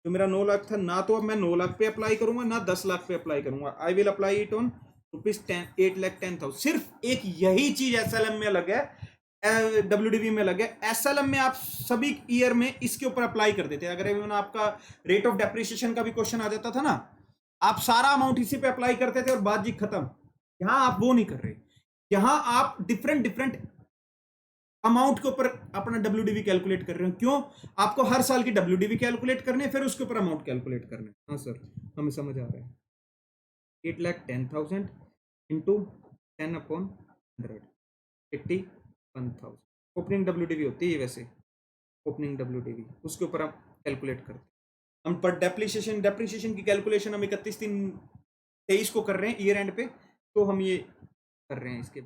जो मेरा 9 लाख था ना, तो अब मैं 9 लाख पे अप्लाई करूंगा ना 10 लाख पे अप्लाई करूंगा। I will apply it on ₹8,10,000। सिर्फ एक यही चीज एसएलएम में अलग है, डब्ल्यूडीवी में लगे। एसएलएम में आप सभी ईयर में इसके ऊपर अप्लाई कर देते हैं। अगर आपका रेट ऑफ डेप्रिसिएशन का भी क्वेश्चन आ जाता था ना, आप सारा अमाउंट इसी पे अप्लाई करते थे और बात जी खत्म। यहां आप वो नहीं कर रहे, यहां आप डिफरेंट डिफरेंट अमाउंट के ऊपर अपना डब्ल्यूडीवी कैलकुलेट कर रहे हो। क्यों? आपको हर साल की डब्ल्यूडीवी कैलकुलेट करने, फिर उसके ऊपर अमाउंट कैलकुलेट करने। हाँ सर, हमें समझ आ रहा है। 8,10,000 इंटू 10/100, 81,000 ओपनिंग डब्ल्यूडीवी होती है वैसे, ओपनिंग डब्ल्यूडीवी उसके ऊपर हम कैलकुलेट करते हैं। हम पर डेप्रिसिएशन की कैलकुलेशन हम 31/3/23 को कर रहे हैं ईयर एंड पे, तो हम ये कर रहे हैं इसके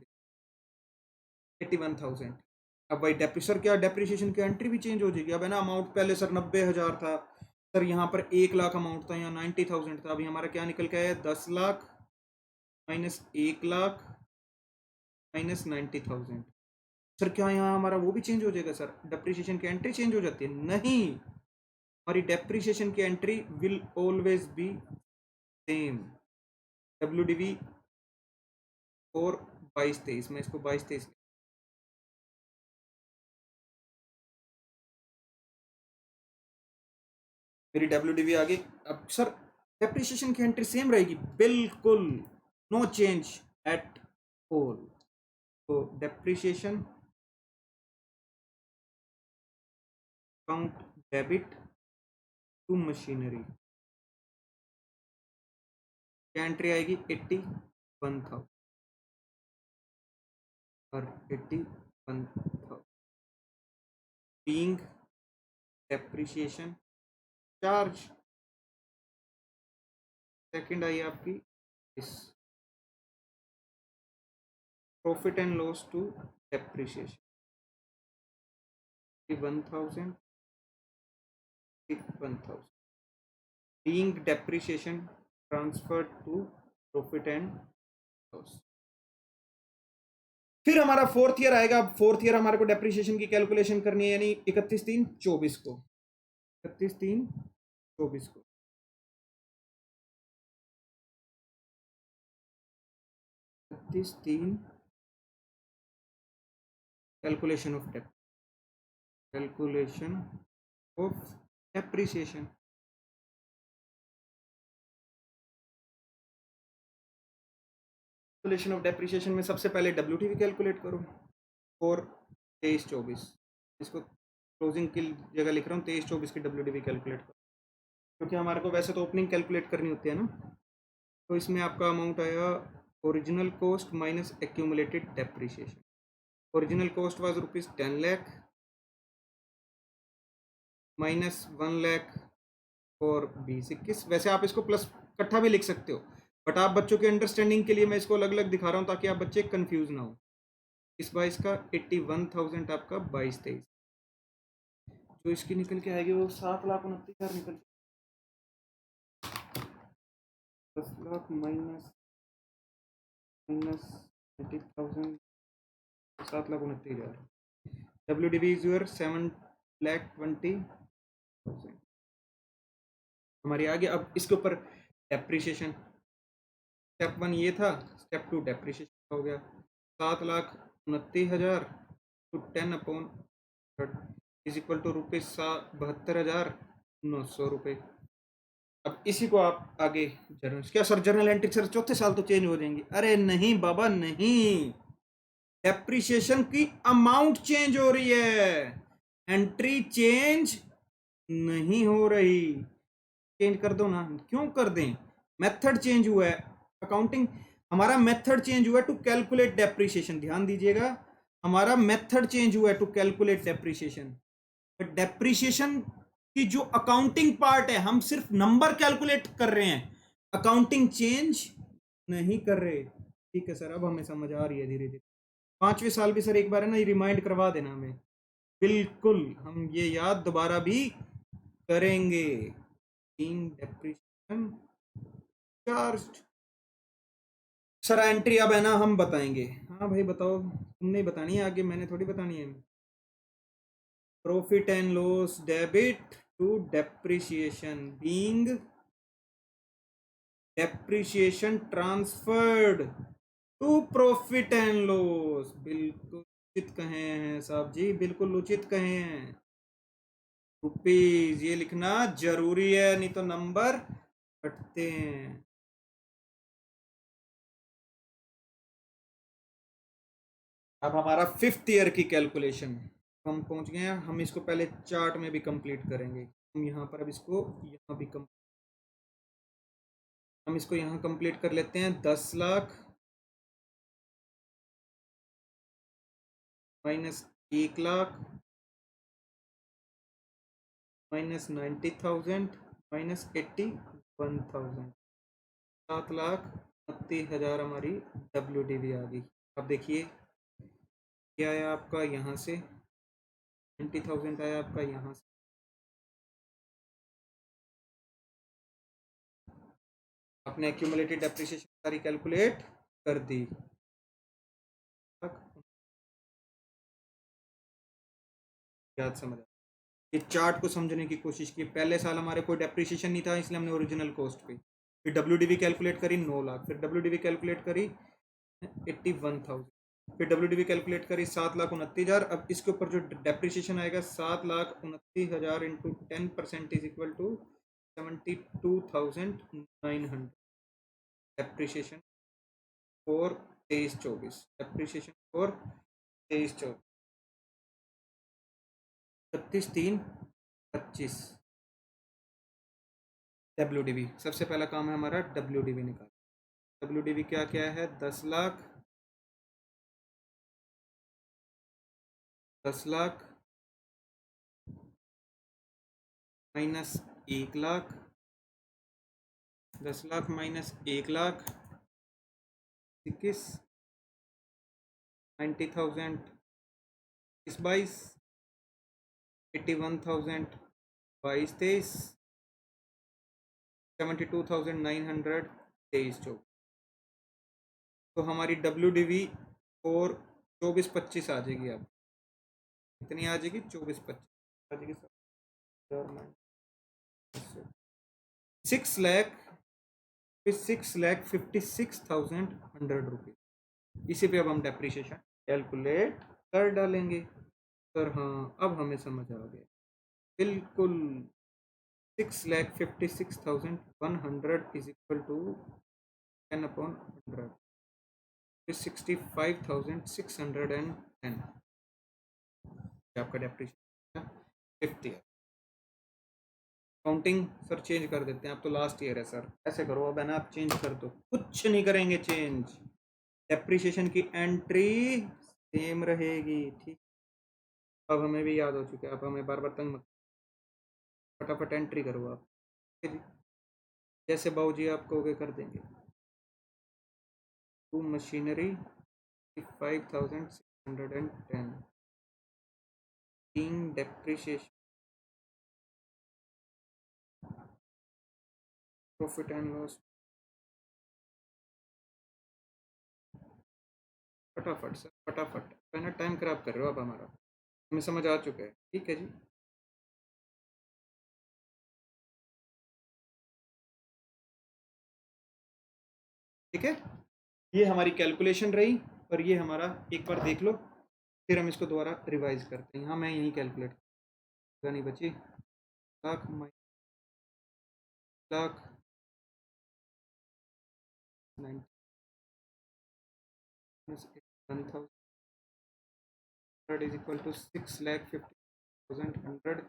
81,000। अब भाई सर क्या डेप्रिसिएशन की एंट्री भी चेंज हो जाएगी? अब है ना, अमाउंट पहले सर 90,000 था सर, यहाँ पर 1 लाख अमाउंट था, यहाँ 90,000 था। अभी हमारा क्या निकल के आया? 10 lakh minus 1 lakh minus 90,000। Sir क्या यहाँ हमारा वो भी चेंज हो जाएगा सर? डेप्रिसिएशन की एंट्री चेंज हो जाती है? नहीं, हमारी डेप्रिसिएशन की entry will always be same. WDV और 22-23, मैं इसको 22-23, मेरी डब्ल्यूडीवी आ गई। अब सर डेप्रिसिएशन की एंट्री सेम रहेगी? बिल्कुल, नो चेंज एट ऑल। तो depreciation account debit to machinery, क्या एंट्री आएगी? 81,000 और 81,000 बीइंग डेप्रिसिएशन चार्ज। सेकंड आई आपकी इस profit and loss to depreciation 1,000 being depreciation transferred to profit and loss। फिर हमारा फोर्थ ईयर आएगा। अब फोर्थ ईयर हमारे को डेप्रिसिएशन की कैलकुलेशन करनी है, यानी 31/3/24 को, 31/3/24 को। Calculation of dep, calculation of depreciation. Calculation of depreciation में सबसे पहले डब्ल्यूटीवी कैलकुलेट करो और 23/24, इसको क्लोजिंग की जगह लिख रहा हूँ, 23/24 की डब्ल्यूटीवी कैलकुलेट करो, क्योंकि हमारे को वैसे तो ओपनिंग कैलकुलेट करनी होती है ना। तो इसमें आपका अमाउंट आया original cost minus accumulated depreciation. Original cost was ₹10 lakh minus 1 lakh और 20-21। वैसे आप इसको प्लस इकट्ठा भी लिख सकते हो, बट आप बच्चों के अंडरस्टैंडिंग के लिए मैं इसको अलग अलग दिखा रहा हूँ ताकि आप बच्चे कंफ्यूज ना हो। इस 22 का 81,000 आपका 22-23, जो इसकी निकल के आएगी वो 7,29,000 निकल, 10 lakh minus 20,000, 7,29,000। WDV is your 7,20,000 हमारी आगे। अब इसके ऊपर डेप्रिसिएशन, स्टेप 1 ये था, स्टेप 2 डेप्रिसिएशन हो गया। 7,29,000 टू 10/100 इज इक्वल टू ₹72,900। अब इसी को आप आगे जर्नल, क्या सर जर्नल एंट्री सर चौथे साल तो चेंज हो जाएंगी? अरे नहीं बाबा नहीं, डेप्रिसिएशन की अमाउंट चेंज हो रही है, एंट्री चेंज नहीं हो रही। चेंज कर दो ना, क्यों कर दें? मेथड चेंज हुआ है, अकाउंटिंग हमारा मेथड चेंज हुआ है टू कैलकुलेट डेप्रिसिएशन। ध्यान दीजिएगा, हमारा मेथड चेंज हुआ है to calculate depreciation, but depreciation की जो अकाउंटिंग पार्ट है, हम सिर्फ नंबर कैलकुलेट कर रहे हैं, अकाउंटिंग चेंज नहीं कर रहे। ठीक है सर, अब हमें समझ आ रही है धीरे धीरे। 5वें साल भी सर एक बार है ना, ये रिमाइंड करवा देना हमें, बिल्कुल हम ये याद दोबारा भी करेंगे। डेप्रिसिएशन चार्ज सर एंट्री अब है ना हम बताएंगे, हाँ भाई बताओ, तुमने ही बतानी है आगे, मैंने थोड़ी बतानी है। Profit and loss debit to depreciation being depreciation transferred to profit and loss. बिल्कुल उचित कहे हैं साहब जी, बिल्कुल उचित कहे हैं। रुपीज ये लिखना जरूरी है, नहीं तो नंबर कटते हैं। अब हमारा 5th ईयर की कैलकुलेशन हम पहुंच गए हैं। हम इसको पहले चार्ट में भी कंप्लीट करेंगे। हम यहाँ पर अब इसको यहाँ भी हम इसको यहाँ कंप्लीट कर लेते हैं। 10 lakh minus 1 lakh minus 90,000 minus 81,000, 7,29,000 हमारी WDV आ गई। अब देखिए क्या आया आपका यहाँ से, 90,000 आया आपका यहाँ से। आपने एक्यूमुलेटेड डेप्रिसिएशन सारी कैलकुलेट कर दी। याद समझ, ये चार्ट को समझने की कोशिश की। पहले साल हमारे कोई डेप्रिसिएशन नहीं था, इसलिए हमने ओरिजिनल कॉस्ट पे, फिर WDV कैलकुलेट करी 9 लाख, फिर WDV कैलकुलेट करी 81,000, फिर WDV कैलकुलेट करी 7,29,000। अब इसके ऊपर जो डेप्रिसिएशन आएगा 7,29,000 into 10% is equal to 72,900 depreciation for 23-24, depreciation for 23-24, 32,325 WDV। सबसे पहला काम है हमारा WDV निकाल। WDV क्या क्या है, 10 लाख, 10 लाख माइनस 1 लाख, 10 लाख माइनस 1 लाख 21, 90,000 इस 22, 81,000 22-23, 72,900 23-24। तो हमारी WDV और 24-25 आ जाएगी। अब कितनी आ जाएगी, 24-25 आ जाएगी 6,56,100 रुपये। इसी पे अब हम डेप्रिसिएशन कैलकुलेट कर डालेंगे। सर हाँ अब हमें समझ आ गया, बिल्कुल 6,56,100 इज इक्वल टू 10/100 is 65,610 आपका depreciation 5th year. Counting sir change कर देते हैं, अब तो लास्ट ईयर है सर, ऐसे करो अब है ना, आप चेंज कर दो। कुछ नहीं करेंगे चेंज, डेप्रिसिएशन की एंट्री सेम रहेगी। ठीक, अब हमें भी याद हो चुका है, अब हमें बार बार तंग मत, फटाफट एंट्री करो आप, जैसे बाबूजी आप कहोगे कर देंगे। To machinery 5,610 being depreciation, profit and loss. फटाफट सर फटाफट, पहले टाइम खराब कर रहे हो आप हमारा, हमें समझ आ चुका है। ठीक है जी, ठीक है, ये हमारी कैलकुलेशन रही। और ये हमारा एक बार देख लो, फिर हम इसको दोबारा रिवाइज करते हैं। यहाँ मैं यही कैलकुलेट नहीं बची, lakh lakh 1,000 is equal to 6,50,100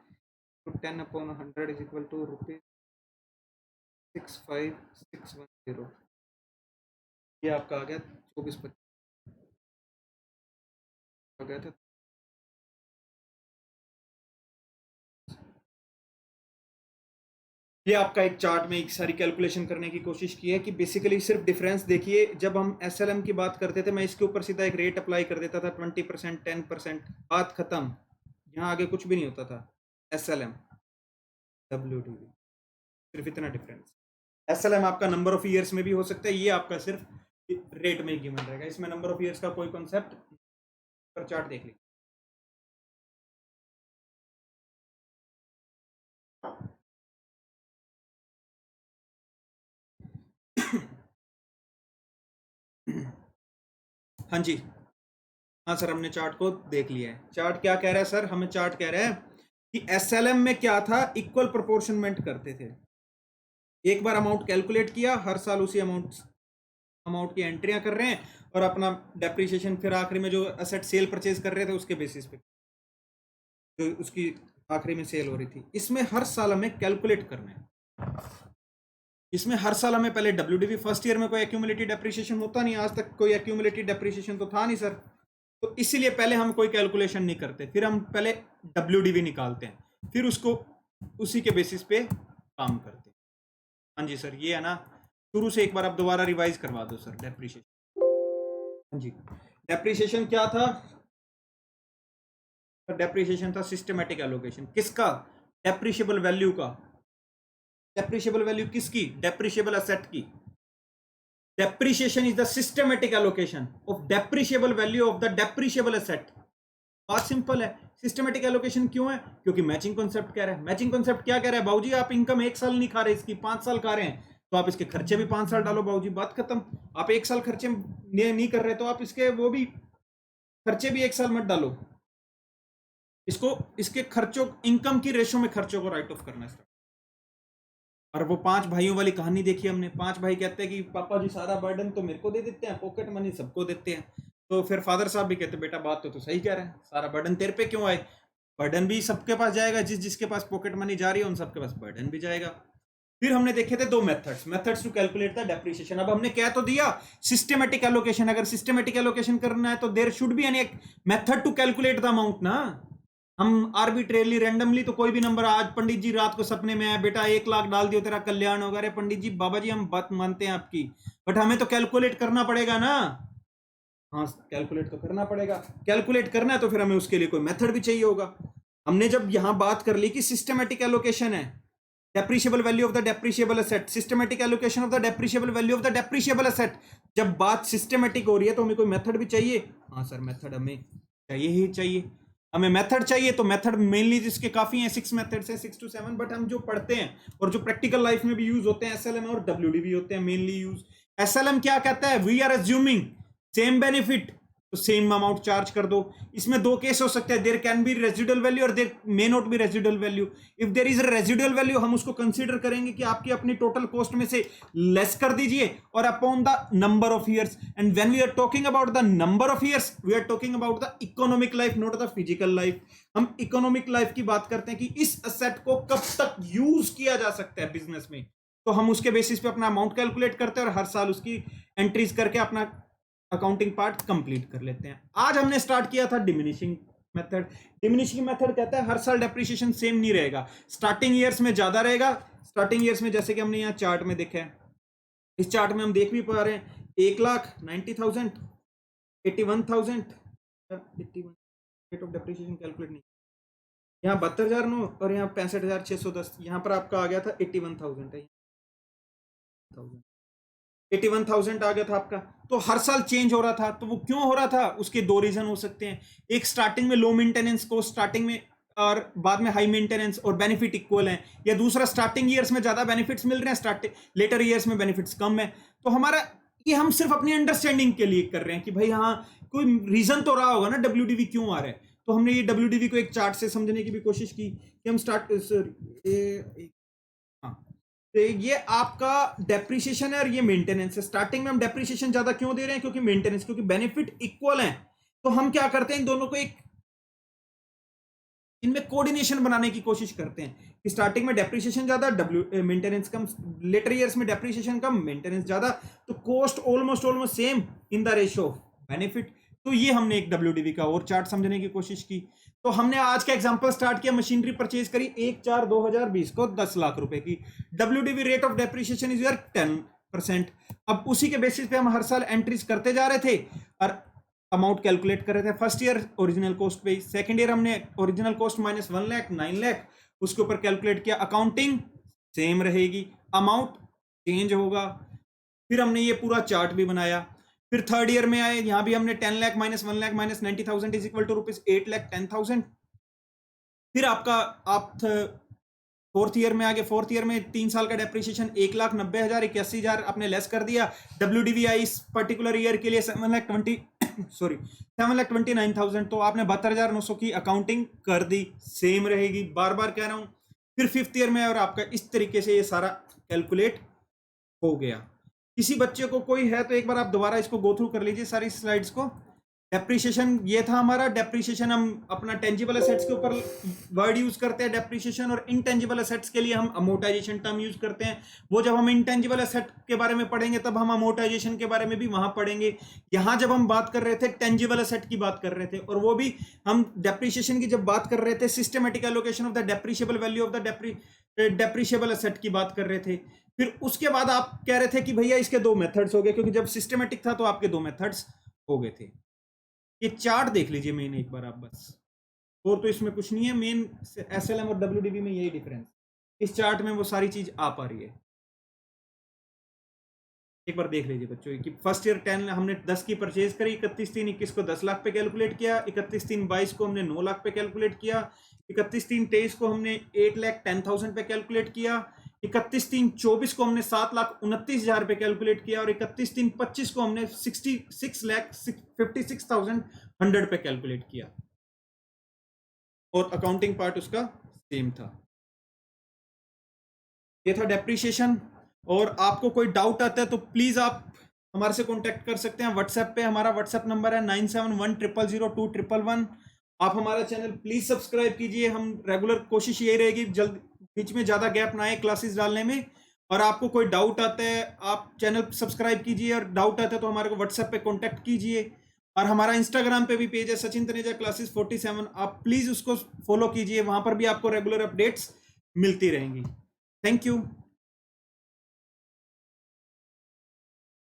to 10/100 is equal to rupees 65,610। ये आपका आ गया 24-25 आ गया था। ये आपका एक चार्ट में एक सारी कैलकुलेशन करने की कोशिश की है कि बेसिकली सिर्फ डिफरेंस देखिए। जब हम SLM की बात करते थे, मैं इसके ऊपर सीधा एक रेट अप्लाई कर देता था 20%, 10%, बात खत्म, यहाँ आगे कुछ भी नहीं होता था। SLM WDV सिर्फ इतना डिफरेंस। SLM आपका नंबर ऑफ ईयर्स में भी हो सकता है, ये आपका सिर्फ रेट में गिवन रहेगा, इसमें नंबर ऑफ ईयर्स का कोई कॉन्सेप्ट पर चार्ट देख लीजिए। हाँ जी, हाँ सर, हमने चार्ट को देख लिया है। चार्ट क्या कह रहा है सर? हमें चार्ट कह रहा है कि एसएलएम में क्या था, इक्वल प्रोपोर्शनमेंट करते थे। एक बार अमाउंट कैलकुलेट किया, हर साल उसी अमाउंट की एंट्रियां कर रहे हैं और अपना डेप्रिसिएशन फिर आखिरी में जो एसेट सेल परचेज कर रहे थे उसके बेसिस पे जो उसकी आखिरी में सेल हो रही थी। इसमें हर साल हमें कैलकुलेट करना है। इसमें हर साल हमें पहले डब्ल्यूडीवी, फर्स्ट ईयर में कोई एक्यूमुलेटेड डेप्रिसिएशन होता नहीं, आज तक कोई एक्यूमुलेटेड डेप्रिसिएशन तो था नहीं सर, तो इसीलिए पहले हम कोई कैलकुलेशन नहीं करते, फिर हम पहले डब्ल्यूडीवी निकालते हैं, फिर उसको उसी के बेसिस पे काम करते हैं। हाँ जी सर, ये है ना, शुरू से एक बार आप दोबारा रिवाइज करवा दो सर। डेप्रिसिएशन, हाँ जी, डेप्रिसिएशन क्या था? डेप्रिसिएशन था सिस्टमैटिक एलोकेशन। किसका? डेप्रिशिएबल वैल्यू का। डेप्रिशिएबल वैल्यू किसकी? डेप्रिशिएबल एसेट की। Depreciation is the systematic allocation of depreciable value of the depreciable asset. बात सिंपल है। सिस्टमैटिक एलोकेशन क्यों है? क्योंकि मैचिंग कॉन्सेप्ट कह रहा है। मैचिंग कॉन्सेप्ट क्या कह रहा है? बाबूजी आप इनकम 1 साल नहीं खा रहे, इसकी 5 साल खा रहे हैं, तो आप इसके खर्चे भी 5 साल डालो बाबूजी, बात खत्म। आप 1 साल खर्चे नहीं कर रहे तो आप इसके वो भी खर्चे भी 1 साल मत डालो। इसको इसके खर्चों, इनकम की रेशो में खर्चों को राइट ऑफ करना है। और वो 5 भाइयों वाली कहानी देखी हमने। 5 भाई कहते हैं कि पापा जी सारा बर्डन तो मेरे को दे देते हैं, पॉकेट मनी सबको देते हैं। तो फिर फादर साहब भी कहते बेटा बात तो सही कह रहे हैं, सारा बर्डन तेरे पे क्यों आए? बर्डन भी सबके पास जाएगा, जिसके पास पॉकेट मनी जा रही है उन सबके पास बर्डन भी जाएगा। फिर हमने देखे थे 2 methods to calculate the depreciation. अब हमने कह तो दिया सिस्टमैटिक एलोकेशन। अगर सिस्टमैटिक एलोकेशन करना है तो there should be an method to calculate the amount ना। हम आर्बिट्रेरली रैंडमली तो कोई भी नंबर, आज पंडित जी रात को सपने में आया बेटा 1 लाख डाल दियो तेरा कल्याण होगा, अरे पंडित जी बाबा जी हम बात मानते हैं आपकी, बट हमें तो कैलकुलेट करना पड़ेगा ना। हाँ, कैलकुलेट तो करना पड़ेगा। कैलकुलेट करना है तो फिर हमें उसके लिए कोई मेथड भी चाहिए होगा। हमने जब यहां बात कर ली कि सिस्टमैटिक एलोकेशन है, depreciable value of the depreciable asset, systematic allocation of the depreciable value of the depreciable asset, जब बात सिस्टमैटिक हो रही है तो हमें कोई मेथड भी चाहिए। हाँ सर, मेथड हमें चाहिए ही चाहिए। हमें मेथड चाहिए तो मेथड मेनली जिसके काफी हैं, 6 मेथड्स हैं, 6 to 7, बट हम जो पढ़ते हैं और जो प्रैक्टिकल लाइफ में भी यूज होते हैं एसएलएम और डब्ल्यूडीवी होते हैं मेनली यूज। एसएलएम क्या कहता है? We are assuming same benefit तो सेम अमाउंट चार्ज कर दो। इसमें 2 केस हो सकते हैं, there can be residual value और there may not be residual value. If there is a residual value हम उसको कंसीडर करेंगे कि आपकी अपनी टोटल कॉस्ट में से लेस कर दीजिए और upon the number of years. And when we are talking about the number of years we are talking about the economic life, not the physical life. हम इकोनॉमिक लाइफ की बात करते हैं कि इस एसेट को कब तक यूज किया जा सकता है बिजनेस में, तो हम उसके बेसिस पे अपना अमाउंट कैलकुलेट करते हैं और हर साल उसकी एंट्रीज करके अपना अकाउंटिंग पार्ट कंप्लीट कर लेते हैं। आज हमने स्टार्ट किया था डिमिनिशिंग मेथड। डिमिनिशिंग मेथड कहता है हर साल डेप्रिसिएशन सेम नहीं रहेगा, स्टार्टिंग ईयर्स में ज्यादा रहेगा। स्टार्टिंग ईयर्स में जैसे कि हमने यहाँ चार्ट में देखा है, इस चार्ट में हम देख भी पा रहे हैं 1,90,000, 81,000, 81 रेट ऑफ डेप्रिसिएशन कैलकुलेट नहीं, यहाँ 72,009 और यहाँ 65,610, यहाँ पर आपका आ गया था 81,000 है, 81,000 आ गया था आपका। तो हर साल चेंज हो रहा था, तो वो क्यों हो रहा था? उसके 2 रीजन हो सकते हैं। एक, स्टार्टिंग में लो मेंटेनेंस को स्टार्टिंग में और बाद में हाई मेंटेनेंस और बेनिफिट इक्वल है, या दूसरा स्टार्टिंग ईयर्स में ज्यादा बेनिफिट्स मिल रहे हैं, स्टार्टिंग लेटर ईयर्स में बेनिफिट्स कम है। तो हमारा ये हम सिर्फ अपनी अंडरस्टैंडिंग के लिए कर रहे हैं कि भाई हाँ कोई रीजन तो रहा होगा ना डब्ल्यूडीवी क्यों आ रहा है। तो हमने ये डब्ल्यूडीवी को एक चार्ट से समझने की भी कोशिश की कि हम तो ये आपका डेप्रिसिएशन है और ये मेंटेनेंस है। स्टार्टिंग में हम डेप्रिसिएशन ज्यादा क्यों दे रहे हैं? क्योंकि मेंटेनेंस, क्योंकि बेनिफिट इक्वल है। तो हम क्या करते हैं, इन दोनों को एक इनमें कोऑर्डिनेशन बनाने की कोशिश करते हैं कि स्टार्टिंग में डेप्रिसिएशन ज्यादा, मेंटेनेंस कम, लेटर ईयर्स में डेप्रिसिएशन कम, मेंटेनेंस ज्यादा, तो cost almost same in the ratio of benefit. तो ये हमने एक डब्ल्यूडीवी का और चार्ट समझने की कोशिश की। तो हमने आज का एग्जांपल स्टार्ट किया, मशीनरी परचेज करी 1/4/2020 को 10 लाख रुपए की, WDV rate of depreciation is your 10%। अब उसी के बेसिस पे हम हर साल एंट्रीज करते जा रहे थे और अमाउंट कैलकुलेट कर रहे थे। फर्स्ट ईयर ओरिजिनल कॉस्ट पे, सेकंड ईयर हमने original cost minus 1 lakh 9 lakh उसके ऊपर कैलकुलेट किया। अकाउंटिंग सेम रहेगी, अमाउंट चेंज होगा। फिर हमने ये पूरा चार्ट भी बनाया। फिर थर्ड ईयर में आए, यहां भी हमने 10 lakh minus 1 lakh minus 90,000 is equal to rupees 8,10,000। फिर आपका आप फोर्थ ईयर में आ गए, फोर्थ ईयर में 3 साल का डेप्रिसिएशन 1,90,000 81,000 आपने लेस कर दिया। WDVI इस पर्टिकुलर ईयर के लिए 7,29,000, तो आपने 72,900 की अकाउंटिंग कर दी, सेम रहेगी, बार बार कह रहा हूं। फिर फिफ्थ ईयर में और आपका इस तरीके से ये सारा कैलकुलेट हो गया। किसी बच्चे को कोई है तो एक बार आप दोबारा इसको गो थ्रू कर लीजिए सारी स्लाइड्स को। डेप्रीशिएशन ये था हमारा। डेप्रीशिएशन हम अपना टेंजिबल एसेट्स के ऊपर वर्ड यूज करते हैं डेप्रीशिएशन, और इनटेंजिबल एसेट्स के लिए हम अमोर्टाइजेशन टर्म यूज करते हैं। वो जब हम इनटेंजिबल एसेट के बारे में पढ़ेंगे तब हम अमोर्टाइजेशन के बारे में भी वहां पढ़ेंगे। यहां जब हम बात कर रहे थे टेंजिबल एसेट की बात कर रहे थे, और वो भी हम डेप्रीशिएशन की जब बात कर रहे थे systematic allocation of the depreciable value of the depreciable asset की बात कर रहे थे। फिर उसके बाद आप कह रहे थे कि भैया इसके दो मेथड्स हो गए, क्योंकि जब सिस्टमेटिक था तो आपके दो मेथड्स हो गए थे। ये चार्ट देख लीजिए मेन एक बार आप बस, और तो इसमें कुछ नहीं है। मेन SLM और WDV में यही डिफरेंस, इस चार्ट में वो सारी चीज आ पा रही है। एक बार देख लीजिए बच्चों कि फर्स्ट ईयर 10 हमने 10 की परचेज करी, 31/3/21 को 10 लाख पे कैलकुलेट किया, 31/3/22 को हमने 9 लाख पे कैलकुलेट किया, 31/3/23 को हमने 8,10,000 पे कैलकुलेट किया, 31/3/24 को हमने 7,29,000 पे कैलकुलेट किया, और 31/3/25 को हमने 66,56,100 पे कैलकुलेट किया, और अकाउंटिंग पार्ट उसका सेम था। ये था डेप्रीशिएशन। और आपको कोई डाउट आता है तो प्लीज आप हमारे से कांटेक्ट कर सकते हैं व्हाट्सएप पे। हमारा व्हाट्सएप नंबर है 9710002111। आप हमारा चैनल प्लीज सब्सक्राइब कीजिए। हम रेगुलर कोशिश यही रहेगी जल्द बीच में ज्यादा गैप ना आए क्लासेस डालने में। और आपको कोई डाउट आता है आप चैनल सब्सक्राइब कीजिए, और डाउट आता है तो हमारे को व्हाट्सएप पे कांटेक्ट कीजिए। और हमारा इंस्टाग्राम पे भी पेज है सचिन तनेजा क्लासेस 47, आप प्लीज उसको फॉलो कीजिए, वहां पर भी आपको रेगुलर अपडेट्स मिलती रहेंगी। Thank you.